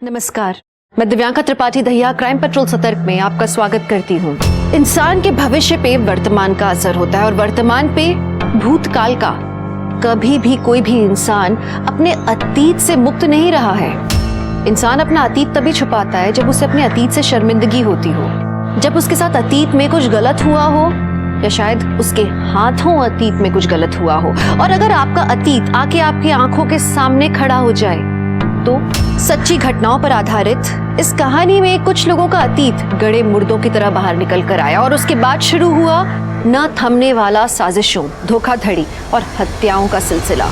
नमस्कार, मैं Divyanka Tripathi Dahiya crime petrol सतर्क में आपका स्वागत करती हूँ। इंसान के भविष्य पे वर्तमान का असर होता है और वर्तमान पे भूतकाल का। कभी भी कोई भी इंसान अपने अतीत से मुक्त नहीं रहा है। इंसान अपना अतीत तभी छुपाता है जब उसे अपने अतीत से शर्मिंदगी होती हो, जब उसके साथ अतीत में कुछ गलत हुआ हो या शायद उसके हाथों अतीत में कुछ गलत हुआ हो। और अगर आपका अतीत आके आपकी आंखों के सामने खड़ा हो जाए तो सच्ची घटनाओं पर आधारित इस कहानी में कुछ लोगों का अतीत गड़े मुर्दों की तरह बाहर निकल कर आया और उसके बाद शुरू हुआ न थमने वाला साजिशों, धोखाधड़ी और हत्याओं का सिलसिला।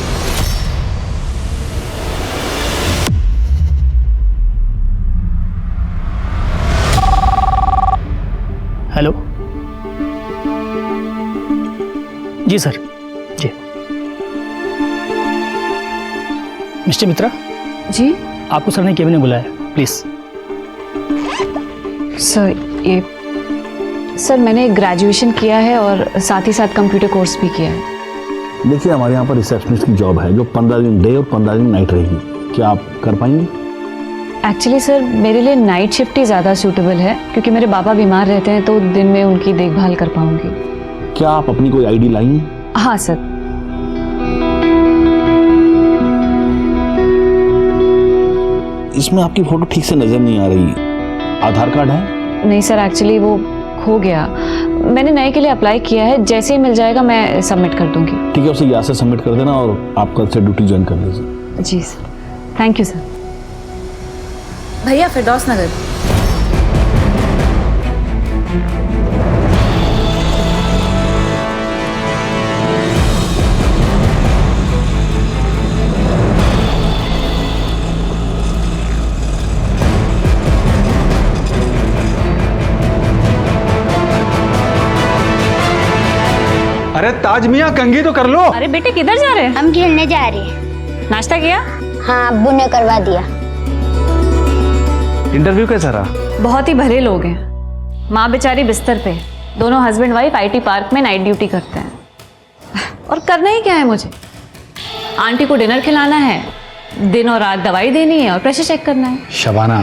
हेलो जी सर, जी मिस्टर मित्रा जी आपको सर ने केबिन में बुलाया, प्लीज। सर मैंने ग्रेजुएशन किया है और साथ ही साथ कंप्यूटर कोर्स भी किया है। देखिए, हमारे यहाँ पर रिसेप्शनिस्ट की जॉब है जो 15 दिन डे और 15 दिन नाइट रहेगी। क्या आप कर पाएंगे? एक्चुअली सर मेरे लिए नाइट शिफ्ट ही ज़्यादा सूटेबल है क्योंकि मेरे पापा बीमार रहते हैं तो दिन में उनकी देखभाल कर पाऊंगी। क्या आप अपनी कोई आईडी लाई हैं? हाँ सर। इसमें आपकी फोटो ठीक से नजर नहीं आ रही। आधार कार्ड है? नहीं सर, एक्चुअली वो खो गया। मैंने नए के लिए अप्लाई किया है, जैसे ही मिल जाएगा मैं सबमिट कर दूंगी। ठीक है, उसे यहाँ से सबमिट कर देना और आप कल से ड्यूटी ज्वाइन कर लीजिए। जी सर, थैंक यू सर। भैया फिरदौस नगर। अरे ताज मियां, कंघी तो कर लो। अरे बेटे किधर जा रहे हैं? हम खेलने जा रहे हैं। नाश्ता किया? हाँ, अब्बू ने करवा दिया। इंटरव्यू कैसा रहा? बहुत ही भले लोग हैं। माँ बेचारी बिस्तर पे, दोनों हस्बैंड वाइफ आईटी पार्क में नाइट ड्यूटी करते हैं। और करना ही क्या है मुझे? आंटी को डिनर खिलाना है, दिन और रात दवाई देनी है और प्रेशर चेक करना है। शबाना,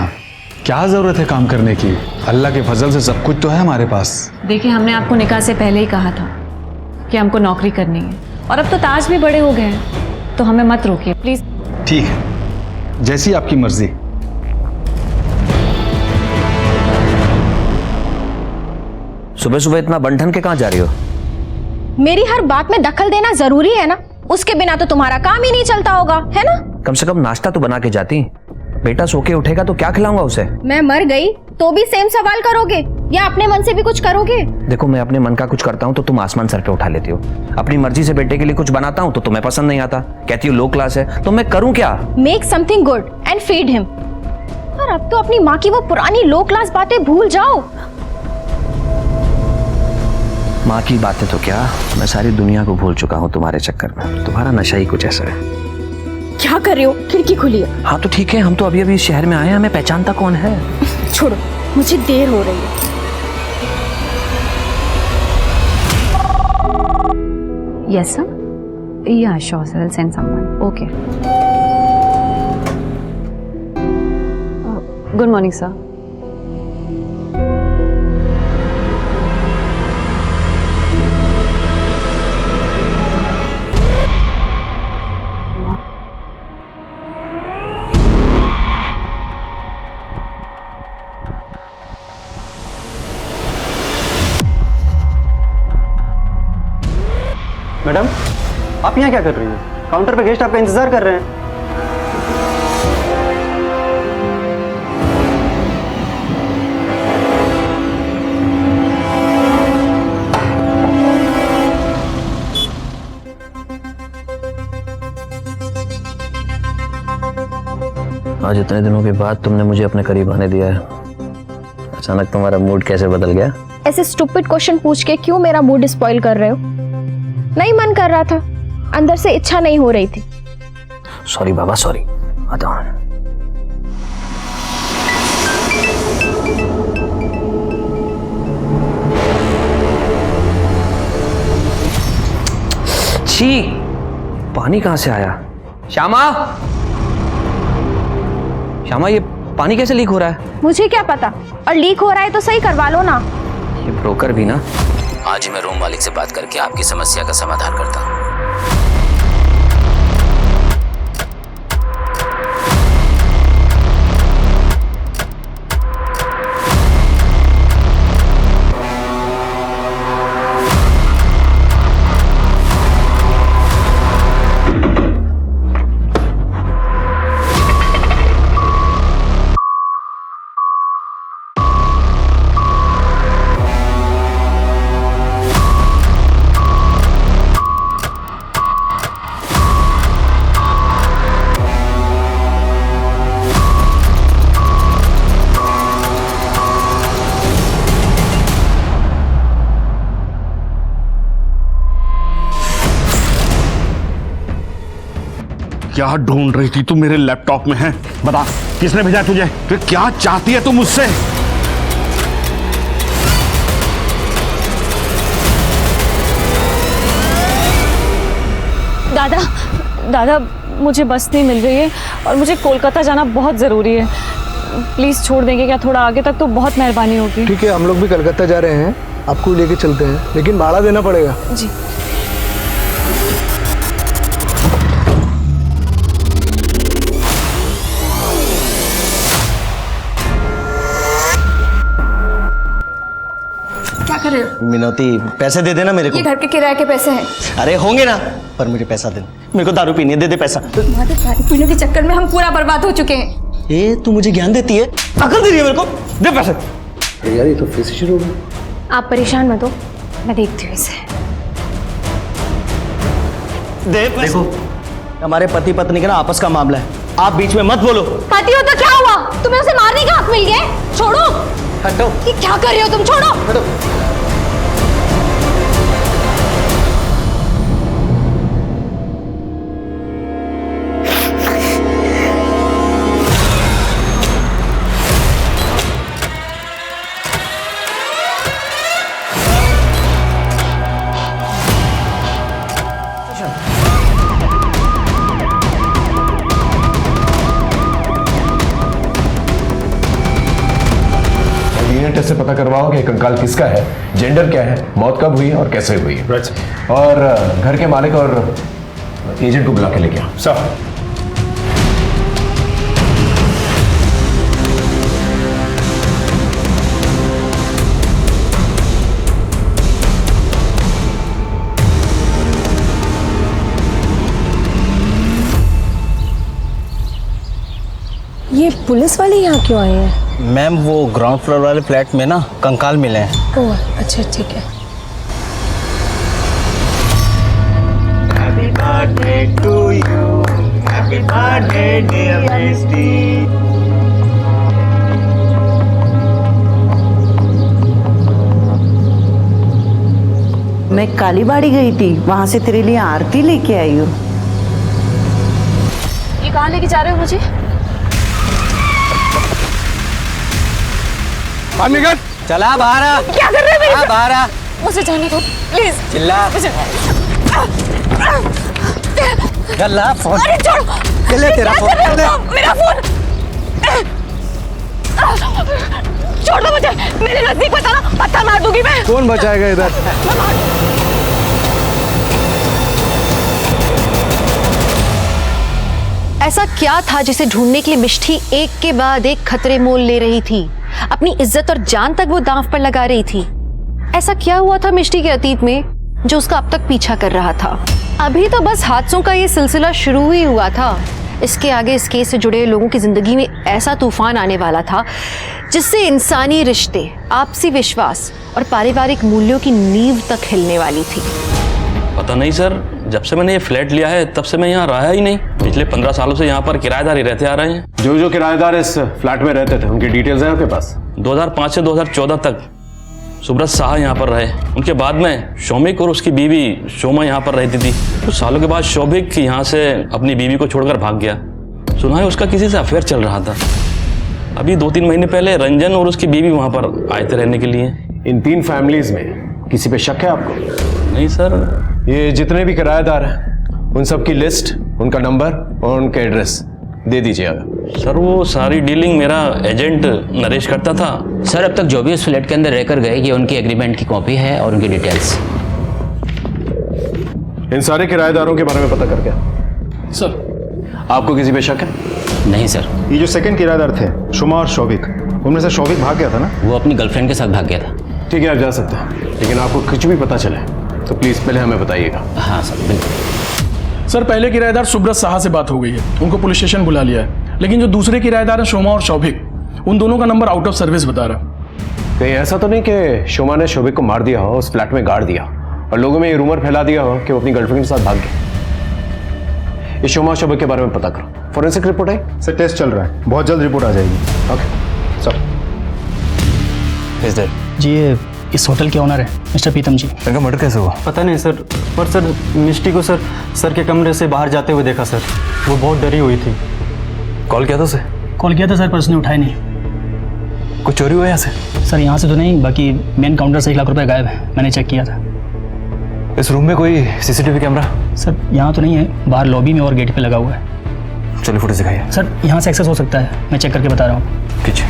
क्या जरूरत है काम करने की? अल्लाह के फजल से सब कुछ तो है हमारे पास। देखिए, हमने आपको निकाह से पहले ही कहा था कि हमको नौकरी करनी है और अब तो ताज भी बड़े हो गए हैं, तो हमें मत रोकिए प्लीज। ठीक है, जैसी आपकी मर्जी। सुबह सुबह इतना बंठन के कहाँ जा रही हो? मेरी हर बात में दखल देना जरूरी है ना? उसके बिना तो तुम्हारा काम ही नहीं चलता होगा, है ना? कम से कम नाश्ता तो बना के जाती। बेटा सो के उठेगा तो क्या खिलाऊंगा उसे? मैं मर गई तो भी सेम सवाल करोगे या अपने मन से भी कुछ करोगे? देखो, मैं अपने मन का कुछ करता हूँ तो तुम आसमान सर पे उठा लेती हो। अपनी मर्जी से बेटे के लिए कुछ बनाता हूँ तो तुम्हें पसंद नहीं आता, कहती हो लो क्लास है। तो मैं करूँ क्या? Make something good and feed him. और अब तो अपनी माँ की वो पुरानी लो क्लास बातें भूल जाओ। माँ की बातें तो क्या, मैं सारी दुनिया को भूल चुका हूँ तुम्हारे चक्कर में। तुम्हारा नशा ही कुछ ऐसा है। क्या कर रहे हो? खिड़की खुली है। हाँ तो ठीक है, हम तो अभी अभी इस शहर में आए हैं, हमें पहचानता कौन है? छोड़ो, मुझे देर हो रही है। Yes sir. Yeah, sure sir. I'll send someone. Okay. Good morning sir. Madam, आप यहाँ क्या कर रही हैं? काउंटर पे गेस्ट आपका इंतजार कर रहे हैं। आज इतने दिनों के बाद तुमने मुझे अपने करीब आने दिया है। अचानक तुम्हारा मूड कैसे बदल गया? ऐसे स्टूपिड क्वेश्चन पूछ के क्यों मेरा मूड स्पॉइल कर रहे हो? नहीं मन कर रहा था, अंदर से इच्छा नहीं हो रही थी। सॉरी बाबा, सॉरी। आता हूँ। छी, पानी कहां से आया? श्यामा, श्यामा, ये पानी कैसे लीक हो रहा है? मुझे क्या पता, और लीक हो रहा है तो सही करवा लो ना। ये ब्रोकर भी ना। आज ही मैं रूम मालिक से बात करके आपकी समस्या का समाधान करता हूँ। क्या ढूंढ रही थी तू मेरे लैपटॉप में? है बता, किसने भेजा तुझे? फिर क्या चाहती है तू मुझसे? दादा दादा, मुझे बस नहीं मिल रही है और मुझे कोलकाता जाना बहुत ज़रूरी है। प्लीज़ छोड़ देंगे क्या थोड़ा आगे तक? तो बहुत मेहरबानी होगी। ठीक है, हम लोग भी कलकत्ता जा रहे हैं, आपको लेके चलते हैं, लेकिन भाड़ा देना पड़ेगा। जी। क्या कर रहे हो? मिनोती, पैसे दे देना मेरे को। ये घर के किराए के पैसे हैं। अरे होंगे ना, पर मुझे पैसा दे। मेरे को दारू पीनी है, दे दे पैसा। तुम्हारे दारू पीने के चक्कर में हम पूरा बर्बाद हो चुके हैं। ए, तू मुझे ज्ञान देती है, अकल दे रही है मेरे को। दे पैसे। यार ये तो फिर से शुरू हो गया। आप परेशान मत हो, मैं देखती हूँ इसे। दे पैसे। देखो, हमारे पति पत्नी का ना आपस का मामला है, आप बीच में मत बोलो। पति हो तो क्या हुआ? तुम्हें उसे मारने का हक मिल गया? छोड़ो। हटो। ये क्या कर रहे हो तुम? छोड़ो। हटो। टेस्ट से पता करवाओ कि कंकाल किसका है, जेंडर क्या है, मौत कब हुई और कैसे हुई है। और घर के मालिक और एजेंट को बुला के लेके आओ। सर। ये पुलिस वाले यहाँ क्यों आए हैं? मैम, वो ग्राउंड फ्लोर वाले फ्लैट में ना कंकाल मिले हैं। ओह अच्छा, ठीक है। Happy birthday to you. Happy birthday dear Misty. मैं कालीबाड़ी गई थी, वहां से तेरे लिए आरती लेके आई हूँ। ये कहाँ लेके जा रहे हो मुझे? चला बाहर आ। क्या कर रहे हो मेरे? बाहर आ। मुझे जाने दो प्लीज। चिल्ला। गल्ला फोन। अरे छोड़। ले तेरा फोन। मेरा फोन। छोड़ दो मुझे, मेरे नजदीक मत आना, पत्थर मार दूंगी मैं। कौन बचाएगा इधर? ऐसा क्या था जिसे ढूंढने के लिए मिष्टी एक के बाद एक खतरे मोल ले रही थी? अपनी इज्जत और जान तक वो दांव पर लगा रही थी। ऐसा क्या हुआ था मिष्टी के अतीत में जो उसका अब तक पीछा कर रहा था? अभी तो बस हादसों का ये सिलसिला शुरू ही हुआ था। इसके आगे इस केस से जुड़े लोगों की जिंदगी में ऐसा तूफान आने वाला था जिससे इंसानी रिश्ते, आपसी विश्वास और पारिवारिक मूल्यों की नींव तक हिलने वाली थी। पता नहीं सर, जब से मैंने ये फ्लैट लिया है तब से मैं यहाँ रहा ही नहीं। पिछले 15 सालों से यहाँ पर किराएदार ही रहते आ रहे हैं। जो जो किराएदार इस फ्लैट में रहते थे उनकी डिटेल्स हैं आपके पास? 2005 से 2014 तक सुब्रत शाह यहाँ पर रहे। उनके बाद में शौमिक और उसकी बीवी शोमा यहाँ पर रहती थी। कुछ सालों के बाद शौमिक यहाँ से अपनी बीवी को छोड़कर भाग गया। सुना है उसका किसी से अफेयर चल रहा था। अभी 2-3 महीने पहले रंजन और उसकी बीवी वहाँ पर आए थे रहने के लिए। इन 3 फैमिलीज में किसी पे शक है आपको? नहीं सर। ये जितने भी किराएदार हैं उन सब की लिस्ट, उनका नंबर और उनका एड्रेस दे दीजिए। सर वो सारी डीलिंग मेरा एजेंट नरेश करता था। सर अब तक जो भी उस फ्लैट के अंदर रहकर गए ये उनकी एग्रीमेंट की कॉपी है और उनकी डिटेल्स। इन सारे किराएदारों के बारे में पता करके सर आपको किसी पे शक है? नहीं सर। ये जो सेकंड किराएदार थे शुमा और शौविक, उनमें से शौविक भाग गया था ना? वो अपनी गर्लफ्रेंड के साथ भाग गया था। ठीक है आप जा सकते हैं, लेकिन आपको कुछ भी पता चले तो प्लीज पहले हमें बताइएगा। हाँ सर बिल्कुल। सर पहले किराएदार सुब्रत साहा से बात हो गई है, उनको पुलिस स्टेशन बुला लिया है, लेकिन जो दूसरे किराएदार हैं शोमा और शौभिक, उन दोनों का नंबर आउट ऑफ सर्विस बता रहा। कहीं ऐसा तो नहीं कि शोमा ने शौविक को मार दिया हो, उस फ्लैट में गाड़ दिया और लोगों में ये रूमर फैला दिया हो कि वो अपनी गर्लफ्रेंड के साथ भाग गया? ये शोमा और शौविक के बारे में पता करो। फॉरेंसिक रिपोर्ट आई? सर टेस्ट चल रहा है, बहुत जल्द रिपोर्ट आ जाएगी। Okay sir. जी ये इस होटल के ऑनर है मिस्टर प्रीतम जी। इनका मर्डर कैसे हुआ? पता नहीं सर, पर सर मिष्टी को सर के कमरे से बाहर जाते हुए देखा सर। वो बहुत डरी हुई थी। कॉल किया था उसे? कॉल किया था सर पर उसने उठाया नहीं। कुछ चोरी हुआ यहाँ से? सर यहाँ से तो नहीं, बाकी मेन काउंटर से 1 लाख रुपए गायब है, मैंने चेक किया था। इस रूम में कोई सीसीटीवी कैमरा? सर यहाँ तो नहीं है, बाहर लॉबी में और गेट पे लगा हुआ है। चलिए फुटेज दिखाइए। सर यहाँ से एक्सेस हो सकता है, मैं चेक करके बता रहा हूँ। कीजिए।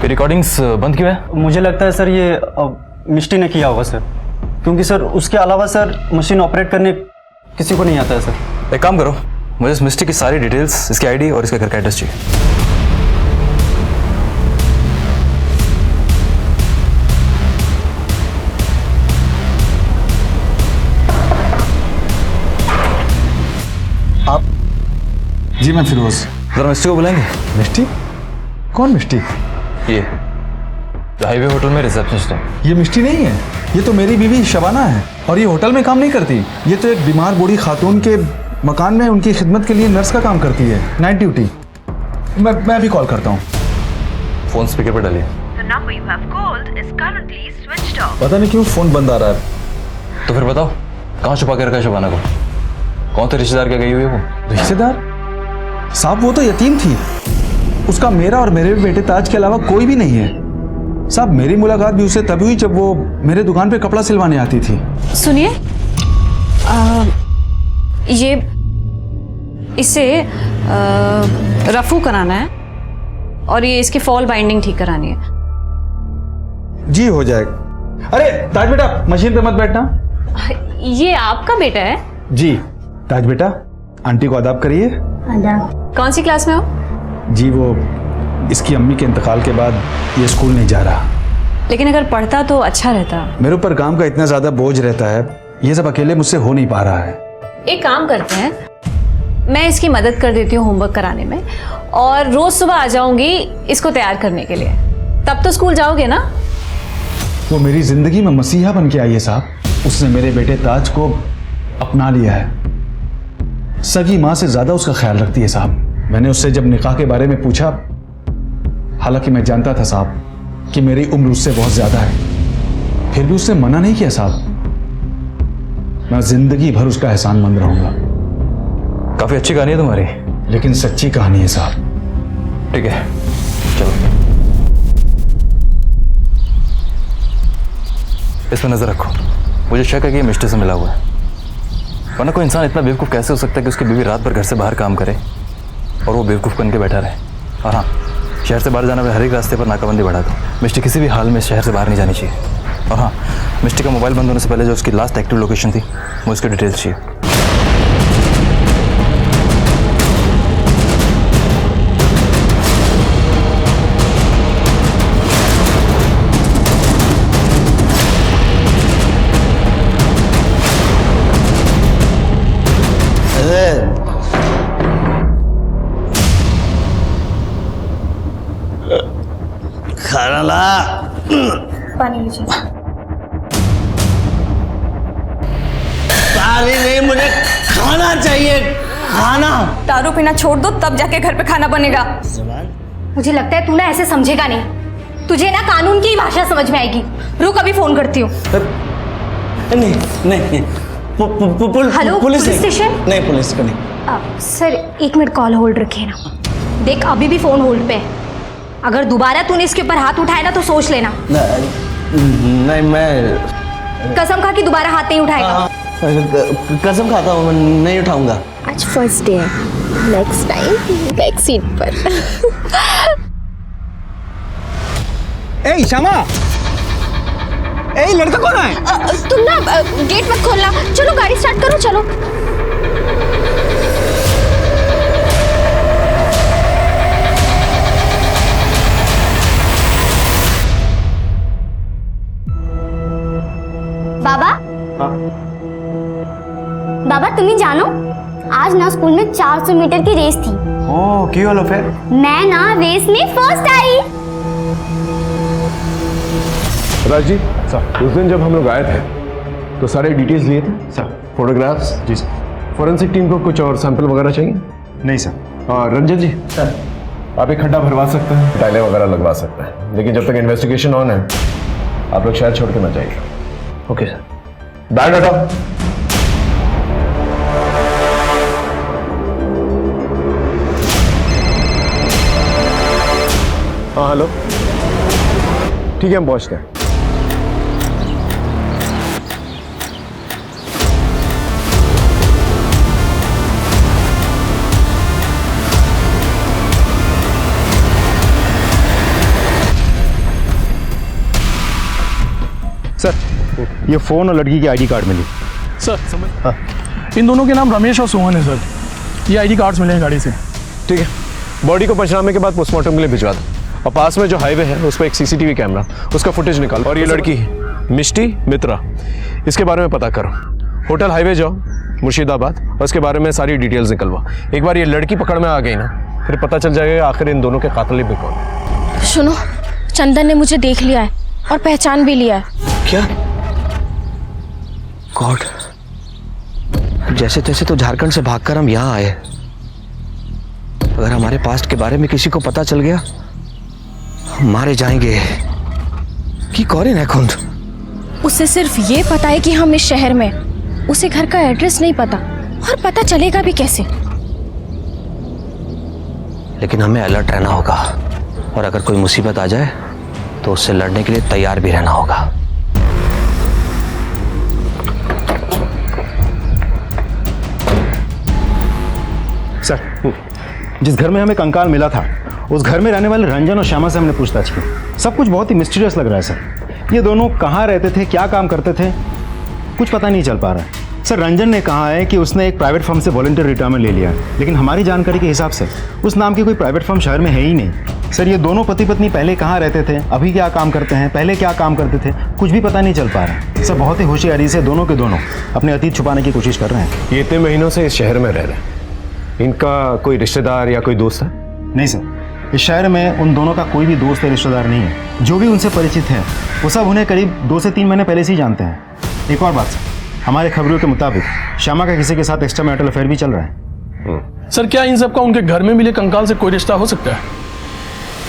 रिकॉर्डिंग्स बंद क्यों है? मुझे लगता है सर ये मिष्टी ने किया होगा सर, क्योंकि सर उसके अलावा सर मशीन ऑपरेट करने किसी को नहीं आता है सर। एक काम करो, मुझे इस मिष्टी की सारी डिटेल्स, इसकी आईडी और इसके घर का एड्रेस चाहिए। आप? जी मैं फिरोज। जरा मिष्टी को बुलाएंगे। मिष्टी? कौन मिष्टी? ये जो हाईवे होटल में रिसेप्शनिस्ट है। ये मिष्टी नहीं है, ये तो मेरी बीवी शबाना है और ये होटल में काम नहीं करती। ये तो एक बीमार बूढ़ी खातून के मकान में उनकी खिदमत के लिए नर्स का काम करती है, नाइट ड्यूटी। मैं भी कॉल करता हूँ। फोन स्पीकर पर डालिए। पता नहीं क्यों फोन बंद आ रहा है। तो फिर बताओ कहाँ छुपा के रखा है शबाना को? कौन थे रिश्तेदार क्या गई हुई है वो? रिश्तेदार? साहब वो तो यतीम थी, उसका मेरा और मेरे बेटे ताज के अलावा कोई भी नहीं है। साहब मेरी मुलाकात भी उससे तभी हुई जब वो मेरे दुकान पे कपड़ा सिलवाने आती थी। सुनिए, ये इसे रफू कराना है और ये इसकी फॉल बाइंडिंग ठीक करानी है। जी हो जाएगा। अरे ताज बेटा मशीन पे मत बैठना। ये आपका बेटा है? जी ताज बेटा, आंटी को आदाब करिए। कौन सी क्लास में हो? जी वो इसकी अम्मी के इंतकाल के बाद ये स्कूल नहीं जा रहा। लेकिन अगर पढ़ता तो अच्छा रहता। मेरे ऊपर काम का इतना ज्यादा बोझ रहता है, ये सब अकेले मुझसे हो नहीं पा रहा है। एक काम करते हैं, मैं इसकी मदद कर देती हूँ होमवर्क कराने में और रोज सुबह आ जाऊंगी इसको तैयार करने के लिए। तब तो स्कूल जाओगे ना? वो मेरी जिंदगी में मसीहा बन के आई है साहब। उसने मेरे बेटे ताज को अपना लिया है, सगी माँ से ज्यादा उसका ख्याल रखती है साहब। मैंने उससे जब निकाह के बारे में पूछा, हालांकि मैं जानता था साहब कि मेरी उम्र उससे बहुत ज्यादा है, फिर भी उसने मना नहीं किया साहब। मैं जिंदगी भर उसका एहसानमंद रहूंगा। काफी अच्छी कहानी है तुम्हारी। लेकिन सच्ची कहानी है साहब। ठीक है चलो, इस पर नजर रखो। मुझे शक है कि ये मिष्टी से मिला हुआ है, वरना कोई इंसान इतना बेवकूफ़ कैसे हो सकता है कि उसकी बीवी रात भर घर से बाहर काम करे और वो बेवकूफ़ बन के बैठा रहे। और हाँ, शहर से बाहर जाने वाले हर एक रास्ते पर नाकाबंदी बढ़ा दो। मिष्टी किसी भी हाल में शहर से बाहर नहीं जानी चाहिए। और हाँ, मिष्टी का मोबाइल बंद होने से पहले जो उसकी लास्ट एक्टिव लोकेशन थी, मुझे उसकी डिटेल्स चाहिए। खाना ला। पानी लीजिए। पानी नहीं, मुझे खाना चाहिए, खाना। दारू पीना छोड़ दो तब जाके घर पे खाना बनेगा। मुझे लगता है तू ना ऐसे समझेगा नहीं, तुझे ना कानून की भाषा समझ में आएगी। रुक अभी फोन करती हूँ। नहीं नहीं, हेलो पुलिस स्टेशन? नहीं पुलिस को नहीं। सर 1 मिनट कॉल होल्ड रखिए ना। देख अभी भी फोन होल्ड पे है, अगर दोबारा तूने इसके ऊपर हाथ उठाया ना तो सोच लेना। नहीं कसम खा कि दोबारा हाथ नहीं उठाएगा। कसम खाता हूँ, मैं नहीं उठाऊंगा। आज फर्स्ट डे है, नेक्स्ट टाइम बैक सीट पर। ए श्यामा, ए लड़का कौन है? तुम ना गेट मत खोलना, चलो गाड़ी स्टार्ट करो, चलो। बाबा बाबा तुम्हें जानो, आज ना स्कूल में 400 मीटर की रेस थी। ओह क्यों लो फिर? मैं ना रेस में फर्स्ट आई। राज जी सर, उस दिन जब हम लोग आए थे तो सारे डिटेल्स लिए थे सर, फोटोग्राफ्स। जी सर। फॉरेंसिक टीम को कुछ और सैंपल वगैरह चाहिए? नहीं सर। और रंजन जी सर, आप एक खड्डा भरवा सकते हैं, टाइलें वगैरह लगवा सकते हैं, लेकिन जब तक इन्वेस्टिगेशन ऑन है आप लोग शहर छोड़ के मत जाइए। Okay sir. बैग हटाओ। हाँ हेलो, ठीक है हम पहुंचते हैं। सर ये फोन और लड़की की आईडी कार्ड मिली। सर समझ, हाँ। इन दोनों के नाम रमेश और सोहन है सर। ये आईडी कार्ड्स मिले हैं गाड़ी से। ठीक है, बॉडी को पंचनामे के बाद पोस्टमार्टम के लिए भिजवा दो, और पास में जो हाईवे है उस पर एक सीसीटीवी कैमरा, उसका फुटेज निकालो। और ये लड़की मिष्टी मित्रा, इसके बारे में पता करो। होटल हाईवे जाओ मुर्शिदाबाद, और उसके बारे में सारी डिटेल्स निकलवा। एक बार ये लड़की पकड़ में आ गई ना, फिर पता चल जाएगा आखिर इन दोनों के कातिल भी कौन। सुनो, चंदन ने मुझे देख लिया है और पहचान भी लिया है। क्या? गॉड, जैसे तैसे तो झारखंड से भागकर हम यहाँ आए। अगर हमारे पास्ट के बारे में किसी को पता चल गया, हम मारे जाएंगे। कि कौन है खुंद? उसे सिर्फ ये पता है कि हम इस शहर में, उसे घर का एड्रेस नहीं पता, और पता चलेगा भी कैसे। लेकिन हमें अलर्ट रहना होगा, और अगर कोई मुसीबत आ जाए तो उससे लड़ने के लिए तैयार भी रहना होगा। सर, जिस घर में हमें कंकाल मिला था, उस घर में रहने वाले रंजन और श्यामा से हमने पूछताछ की। सब कुछ बहुत ही मिस्टीरियस लग रहा है सर। ये दोनों कहाँ रहते थे, क्या काम करते थे, कुछ पता नहीं चल पा रहा है। सर रंजन ने कहा है कि उसने एक प्राइवेट फर्म से वॉलंटियर रिटायरमेंट ले लिया है, लेकिन हमारी जानकारी के हिसाब से उस नाम की कोई प्राइवेट फर्म शहर में है ही नहीं। सर ये दोनों पति पत्नी पहले कहाँ रहते थे, अभी क्या काम करते हैं, पहले क्या काम करते थे, कुछ भी पता नहीं चल पा रहा है। सर बहुत ही होशियारी से दोनों के दोनों अपने अतीत छुपाने की कोशिश कर रहे हैं। ये इतने महीनों से इस शहर में रह रहे हैं, इनका कोई रिश्तेदार या कोई दोस्त है? नहीं सर, इस शहर में उन दोनों का कोई भी दोस्त या रिश्तेदार नहीं है। जो भी उनसे परिचित है वो सब उन्हें करीब 2 से 3 महीने पहले से ही जानते हैं। एक और बात सर, हमारे खबरों के मुताबिक श्यामा का किसी के साथ एक्स्ट्रा मैरिटल अफेयर भी चल रहा है। सर क्या इन सबका उनके घर में मिले कंकाल से कोई रिश्ता हो सकता है?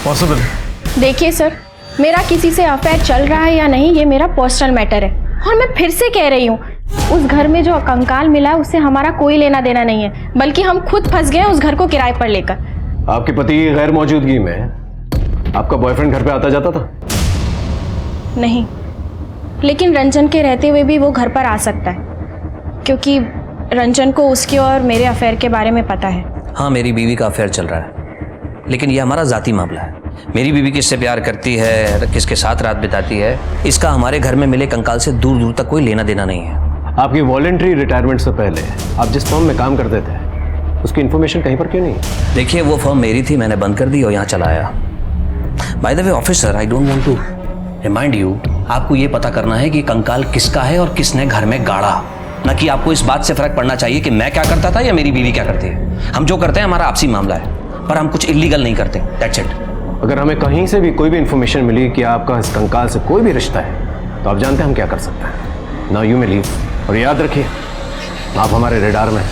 पॉसिबल। देखिए सर, मेरा किसी से अफेयर चल रहा है या नहीं, ये मेरा पर्सनल मैटर है। और मैं फिर से कह रही हूँ, उस घर में जो कंकाल मिला है उससे हमारा कोई लेना देना नहीं है, बल्कि हम खुद फंस गए उस घर को किराए पर लेकर। आपके पति की गैर मौजूदगी में आपका बॉयफ्रेंड घर पे आता जाता था? नहीं, लेकिन रंजन के रहते हुए भी वो घर पर आ सकता है, क्योंकि रंजन को उसके और मेरे अफेयर के बारे में पता है। हाँ, मेरी बीवी का अफेयर चल रहा है, लेकिन यह हमारा जाती मामला है। मेरी बीवी किससे प्यार करती है, किसके साथ रात बिताती है, इसका हमारे घर में मिले कंकाल से दूर दूर तक कोई लेना देना नहीं है। आपकी वॉलंटरी रिटायरमेंट से पहले आप जिस फर्म में काम करते थे उसकी इन्फॉर्मेशन कहीं पर क्यों नहीं? देखिए, वो फर्म मेरी थी, मैंने बंद कर दी और यहाँ चला आया। By the way officer, I don't want to remind you, आपको ये पता करना है कि कंकाल किसका है और किसने घर में गाड़ा, ना कि आपको इस बात से फर्क पड़ना चाहिए कि मैं क्या करता था या मेरी बीवी क्या करती है। हम जो करते हैं हमारा आपसी मामला है, पर हम कुछ इलीगल नहीं करते, दैट्स इट। अगर हमें कहीं से भी कोई भी इन्फॉर्मेशन मिली कि आपका इस कंकाल से कोई भी रिश्ता है, तो आप जानते हैं हम क्या कर सकते हैं। नाउ यू मे लीव, और याद रखिए आप हमारे रेडार में।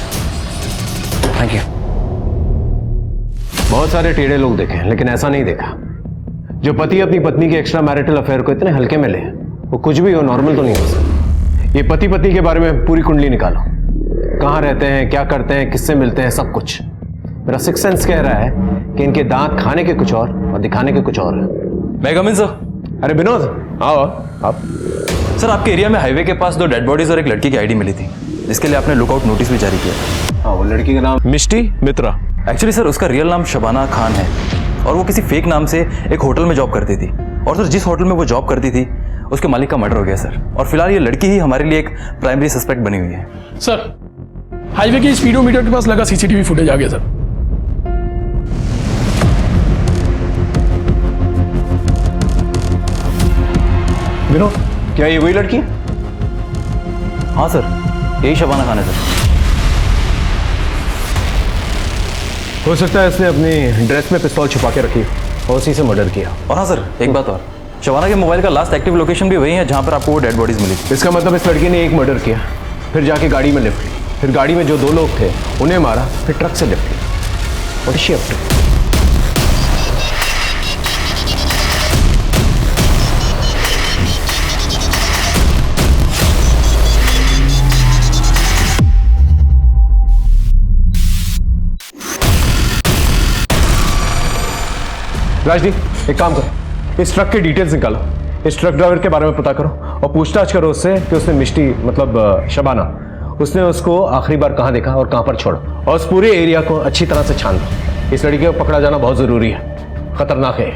Thank you. बहुत सारे टेढ़े लोग देखे हैं, लेकिन ऐसा नहीं देखा जो पति अपनी पत्नी के एक्स्ट्रा मैरिटल अफेयर को इतने हल्के में ले। वो कुछ भी हो, नॉर्मल तो नहीं हो सकता। ये पति पत्नी के बारे में पूरी कुंडली निकालो, कहाँ रहते हैं, क्या करते हैं, किससे मिलते हैं, सब कुछ। मेरा सिक्स सेंस कह रहा है कि इनके दांत खाने के कुछ और दिखाने के कुछ और है। मैं कम इन सर। अरे विनोद आओ आप। सर आपके एरिया में हाईवे के पास 2 डेड बॉडीज और एक लड़की की आईडी मिली थी, जिसके लिए आपने लुकआउट नोटिस भी जारी किया। हाँ, वो लड़की का नाम मिष्टी मित्रा। एक्चुअली सर उसका रियल नाम शबाना खान है और वो किसी फेक नाम से एक होटल में जॉब करती थी। और सर जिस होटल में वो जॉब करती थी उसके मालिक का मर्डर हो गया सर, और फिलहाल ये लड़की ही हमारे लिए एक प्राइमरी सस्पेक्ट बनी हुई है। सर हाईवे के स्पीडोमीटर के पास लगा सीसीटीवी फुटेज आ गया सर। विनोद, क्या ये वही लड़की? हाँ सर, यही शबाना खान है सर। हो सकता है इसने अपनी ड्रेस में पिस्तौल छुपा के रखी और उसी से मर्डर किया। और हाँ सर, एक बात और, शबाना के मोबाइल का लास्ट एक्टिव लोकेशन भी वही है जहाँ पर आपको वो डेड बॉडीज मिली थी। इसका मतलब इस लड़की ने एक मर्डर किया, फिर जाके गाड़ी में लिफ्ट ली, फिर गाड़ी में जो 2 लोग थे उन्हें मारा, फिर ट्रक से लिफ्ट ली। What is she up to? Rajdeep, एक काम करो, इस ट्रक के डिटेल्स निकालो, इस ट्रक ड्राइवर के बारे में पता करो और पूछताछ करो उससे कि उसने मिष्टी मतलब शबाना, उसने उसको आखिरी बार कहाँ देखा और कहाँ पर छोड़ा, और उस पूरे एरिया को अच्छी तरह से छान दो। इस लड़की को पकड़ा जाना बहुत जरूरी है, खतरनाक है।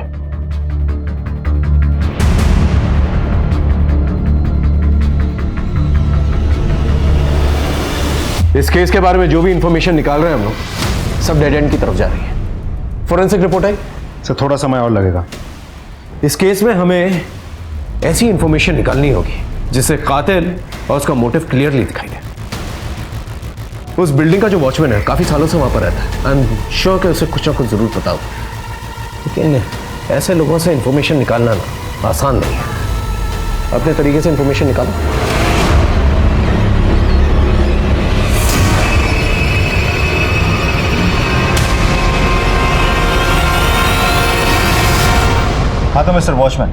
इस केस के बारे में जो भी इंफॉर्मेशन निकाल रहे हैं हम लोग, सब डेड एंड की तरफ जा रही है। फोरेंसिक रिपोर्ट आई सर, थोड़ा समय और लगेगा। इस केस में हमें ऐसी इंफॉर्मेशन निकालनी होगी जिससे कातिल और उसका मोटिव क्लियरली दिखाई दे। उस बिल्डिंग का जो वॉचमैन है काफी सालों से वहां पर रहता है। आई एम श्योर कि उसे कुछ ना कुछ जरूर पता होगा, लेकिन ऐसे लोगों से इंफॉर्मेशन निकालना आसान नहीं है। अपने तरीके से इंफॉर्मेशन निकालो। हाँ तो मिस्टर वॉचमैन,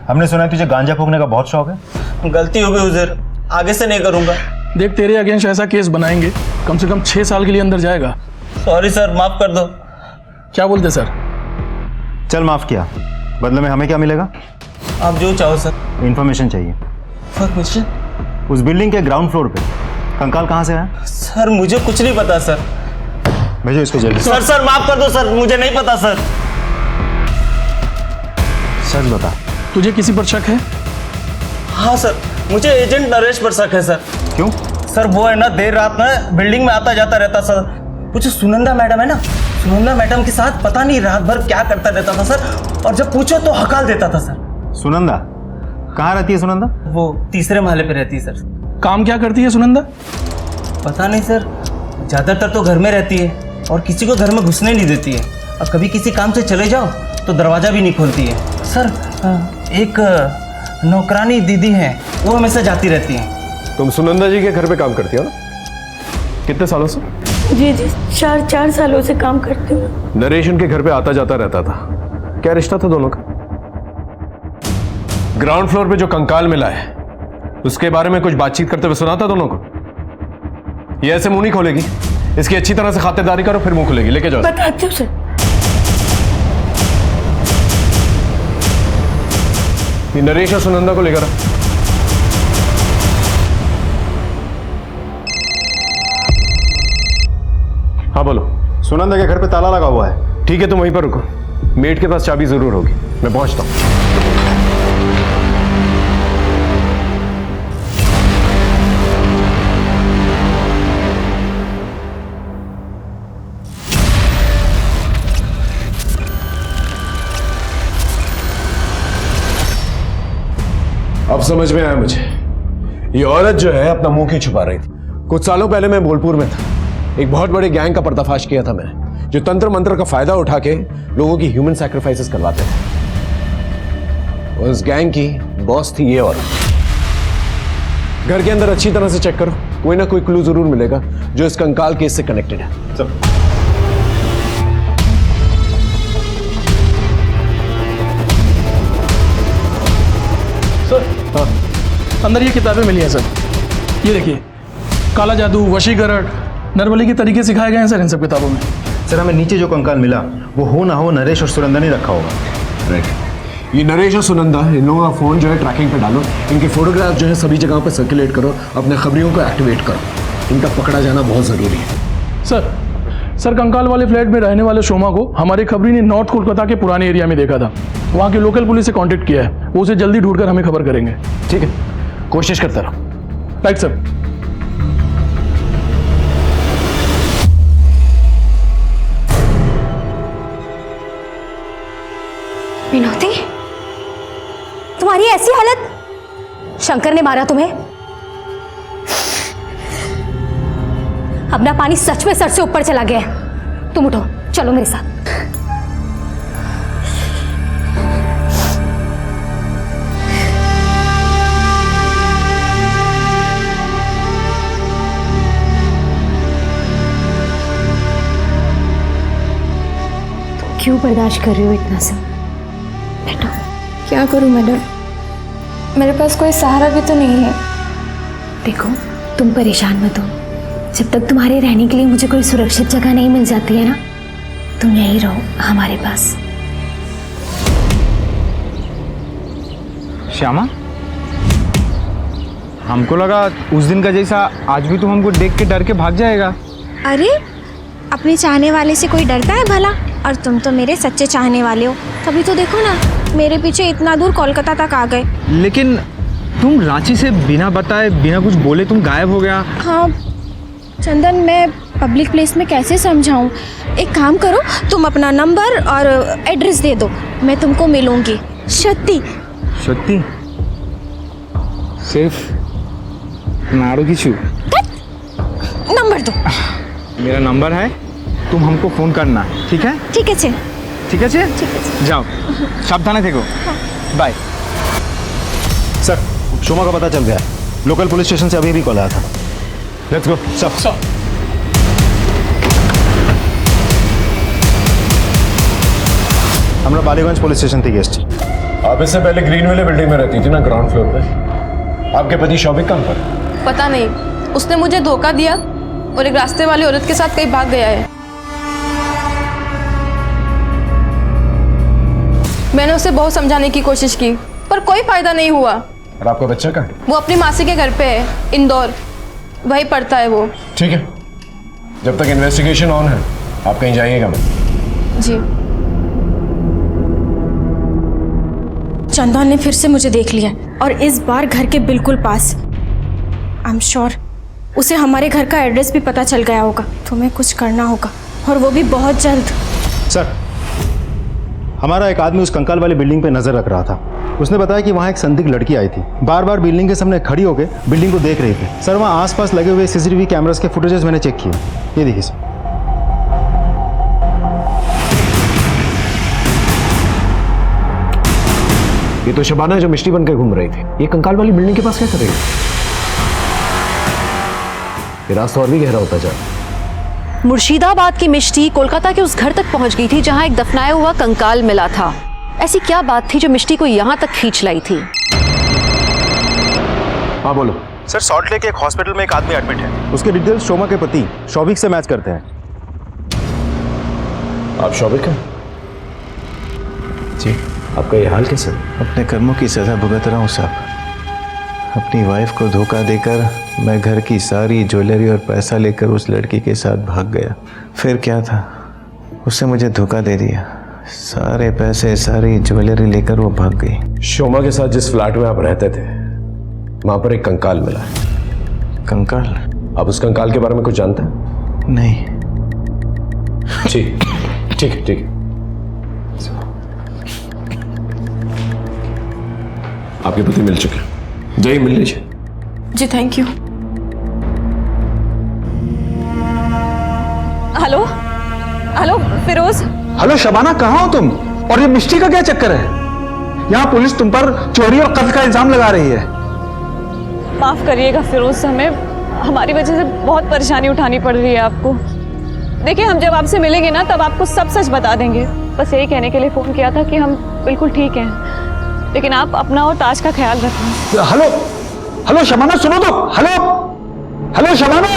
हमने सुना है तुझे गांजा फूकने का बहुत शौक है। गलती हो गई हुजूर, आगे से नहीं करूंगा। देख तेरे अगेंस्ट ऐसा केस बनाएंगे कम से कम 6 साल के लिए अंदर जाएगा। सॉरी सर, माफ कर दो। क्या बोलते सर? चल माफ किया, बदले में हमें क्या मिलेगा? आप जो चाहो सर। इंफॉर्मेशन चाहिए। परमिशन? उस बिल्डिंग के ग्राउंड फ्लोर पे कंकाल कहाँ से आया? सर मुझे कुछ नहीं पता सर। भेजो इसको जल्दी। सर माफ कर दो सर, मुझे नहीं पता सर। सच बता, तुझे किसी पर शक है? हाँ सर, मुझे एजेंट नरेश पर शक है सर। क्यों? सर वो है ना, देर रात में बिल्डिंग में आता जाता रहता सर। वो जो सुनंदा मैडम है ना, सुनंदा मैडम के साथ पता नहीं रात भर क्या करता रहता था सर, और जब पूछो तो हकाल देता था सर। सुनंदा कहाँ रहती है? सुनंदा वो 3रे महले पे रहती है सर। काम क्या करती है सुनंदा? पता नहीं सर, ज्यादातर तो घर में रहती है और किसी को घर में घुसने नहीं देती है, और कभी किसी काम से चले जाओ तो दरवाजा भी नहीं खोलती है सर। एक नौकरानी दीदी है, वो हमेशा जाती रहती है। तुम सुनंदा जी के घर पे काम करती हो ना? कितने सालों से? जी 4 सालों से काम करती हूँ। नरेश उनके घर पे आता जाता रहता था, क्या रिश्ता था दोनों का? ग्राउंड फ्लोर पे जो कंकाल मिला है उसके बारे में कुछ बातचीत करते हुए सुना था दोनों को? ये ऐसे मुंह नहीं खोलेगी, इसकी अच्छी तरह से खातिरदारी करो फिर मुंह खुलेगी। लेके जाओ। बताती हूँ सर। ये नरेश और सुनंदा को लेकर हाँ बोलो। सुनंदा के घर पे ताला लगा हुआ है। ठीक है तुम वहीं पर रुको, मेट के पास चाबी जरूर होगी, मैं पहुंचता हूं। अब समझ में आया मुझे, ये औरत जो है अपना मुंह क्यों छुपा रही थी। कुछ सालों पहले मैं बोलपुर में था, एक बहुत बड़े गैंग का पर्दाफाश किया था मैंने, जो तंत्र मंत्र का फायदा उठा के लोगों की ह्यूमन सैक्रिफाइसेस करवाते थे। उस गैंग की बॉस थी ये औरत। घर के अंदर अच्छी तरह से चेक करो, कोई ना कोई क्लू जरूर मिलेगा जो इस कंकाल केस से कनेक्टेड है। सब हाँ। अंदर ये किताबें मिली हैं सर, ये देखिए, काला जादू, वशीकरण, नरबली के तरीके सिखाए गए हैं सर इन सब किताबों में। सर हमें नीचे जो कंकाल मिला वो हो ना हो नरेश और सुनंदा ने रखा होगा। राइट। ये नरेश और सुनंदा, इन लोगों का फोन जो है ट्रैकिंग पे डालो, इनके फोटोग्राफ जो है सभी जगहों पे सर्कुलेट करो, अपने खबरियों को एक्टिवेट करो। इनका पकड़ा जाना बहुत जरूरी है। सर कंकाल वाले फ्लैट में रहने वाले शोमा को हमारे खबरी ने नॉर्थ कोलकाता के पुराने एरिया में देखा था। वहाँ की लोकल पुलिस से कांटेक्ट किया है, वो उसे जल्दी ढूंढकर हमें खबर करेंगे। ठीक है, कोशिश करता रहो। Right sir. विनोदी, तुम्हारी ऐसी हालत, शंकर ने मारा तुम्हें? अपना पानी सच में सर से ऊपर चला गया है। तुम उठो, चलो मेरे साथ। तुम क्यों बर्दाश्त कर रही हो इतना सब? बैठो। क्या करूं मैडम, मेरे पास कोई सहारा भी तो नहीं है। देखो, तुम परेशान मत हो। जब तक तुम्हारे रहने के लिए मुझे कोई सुरक्षित जगह नहीं मिल जाती है ना, तुम यहीं रहो हमारे पास। श्यामा, हमको लगा उस दिन का जैसा आज भी तुम हमको देख के डर के भाग जाएगा। अरे, अपने चाहने वाले से कोई डरता है भला? और तुम तो मेरे सच्चे चाहने वाले हो। तभी तो देखो ना, मेरे पीछे इतना दूर कोलकाता तक आ गए। लेकिन तुम रांची से बिना बताए बिना कुछ बोले तुम गायब हो गया। हाँ चंदन, मैं पब्लिक प्लेस में कैसे समझाऊं? एक काम करो, तुम अपना नंबर और एड्रेस दे दो, मैं तुमको मिलूंगी। सत्ती सत्ती सिर्फ नाड़ू की छू। नंबर दो। मेरा नंबर है, तुम हमको फोन करना, ठीक है? ठीक है छे। ठीक है छे? जाओ, सावधान देखो। बाय। सर, शोमा का पता चल गया है। लोकल पुलिस स्टेशन से अभी भी कॉल आया था। Let's go. सब हमरा बालीगंज पुलिस स्टेशन थी गेस्ट। आप इससे पहले ग्रीन वेले बिल्डिंग में रहती थी ना, ग्राउंड फ्लोर पे। आपके पति शौबिक कहाँ पर? पता नहीं, उसने मुझे धोखा दिया और एक रास्ते वाली औरत के साथ कहीं भाग गया है। मैंने उसे बहुत समझाने की कोशिश की, पर कोई फायदा नहीं हुआ। और आपका बच्चा कहाँ है? वो अपनी मासी के घर पे है, इंदौर, वहीं पढ़ता है वो। ठीक है, जब तक इन्वेस्टिगेशन ऑन है आप कहीं जाइएगा मत। जी। चंदन ने फिर से मुझे देख लिया, और इस बार घर के बिल्कुल पास। आई एम श्योर उसे हमारे घर का एड्रेस भी पता चल गया होगा। तुम्हें कुछ करना होगा, और वो भी बहुत जल्द। सर, हमारा एक आदमी उस कंकाल वाली बिल्डिंग पे नजर रख रहा था। उसने बताया कि वहाँ एक संदिग्ध लड़की आई थी, बार बार बिल्डिंग के सामने खड़ी होकर बिल्डिंग को देख रही थी। सर, वहाँ आसपास लगे हुए सीसीटीवी कैमरास के फुटेजेस मैंने चेक किए। ये देखिए सर। ये तो शबाना है जो मिष्टी बनकर घूम रही थी। ये कंकाल वाली बिल्डिंग के पास क्या करेगी? ये रास्ता और भी गहरा होता जा रहा है। मुर्शिदाबाद की मिष्टी कोलकाता के उस घर तक पहुंच गई थी जहां एक दफनाया हुआ कंकाल मिला था। ऐसी क्या बात थी जो मिष्टी को यहां तक खींच लाई थी? हाँ बोलो। सर, सॉल्ट लेक एक हॉस्पिटल में एक आदमी एडमिट है। उसके डिटेल्स शोमा के पति शौविक से मैच करते हैं। आप शौविक हैं? जी। आपका ये हाल कैसे? अपने कर्मों की सजा भुगत रहा हूँ साहब। अपनी वाइफ को धोखा देकर मैं घर की सारी ज्वेलरी और पैसा लेकर उस लड़की के साथ भाग गया। फिर क्या था, उसने मुझे धोखा दे दिया। सारे पैसे सारी ज्वेलरी लेकर वो भाग गई। शोमा के साथ जिस फ्लैट में आप रहते थे वहां पर एक कंकाल मिला है। कंकाल? आप उस कंकाल के बारे में कुछ जानते हैं? नहीं। ठीक ठीक ठीक। आपके पति मिल चुके हैं, जाइए मिल लीजिए। जी thank you. Hello hello Firoz. Hello Shabana, कहाँ हो तुम? और ये मिष्टी का क्या चक्कर है? यहाँ पुलिस तुम पर चोरी और कत्ल का इल्जाम लगा रही है। माफ करिएगा फिरोज, हमें हमारी वजह से बहुत परेशानी उठानी पड़ रही है आपको। देखिए, हम जब आपसे मिलेंगे ना तब आपको सब सच बता देंगे। बस यही कहने के लिए फोन किया था कि हम बिल्कुल ठीक हैं, लेकिन आप अपना और ताज का ख्याल रखें। हेलो हेलो शबाना, सुनो तो। Hello hello Shabana.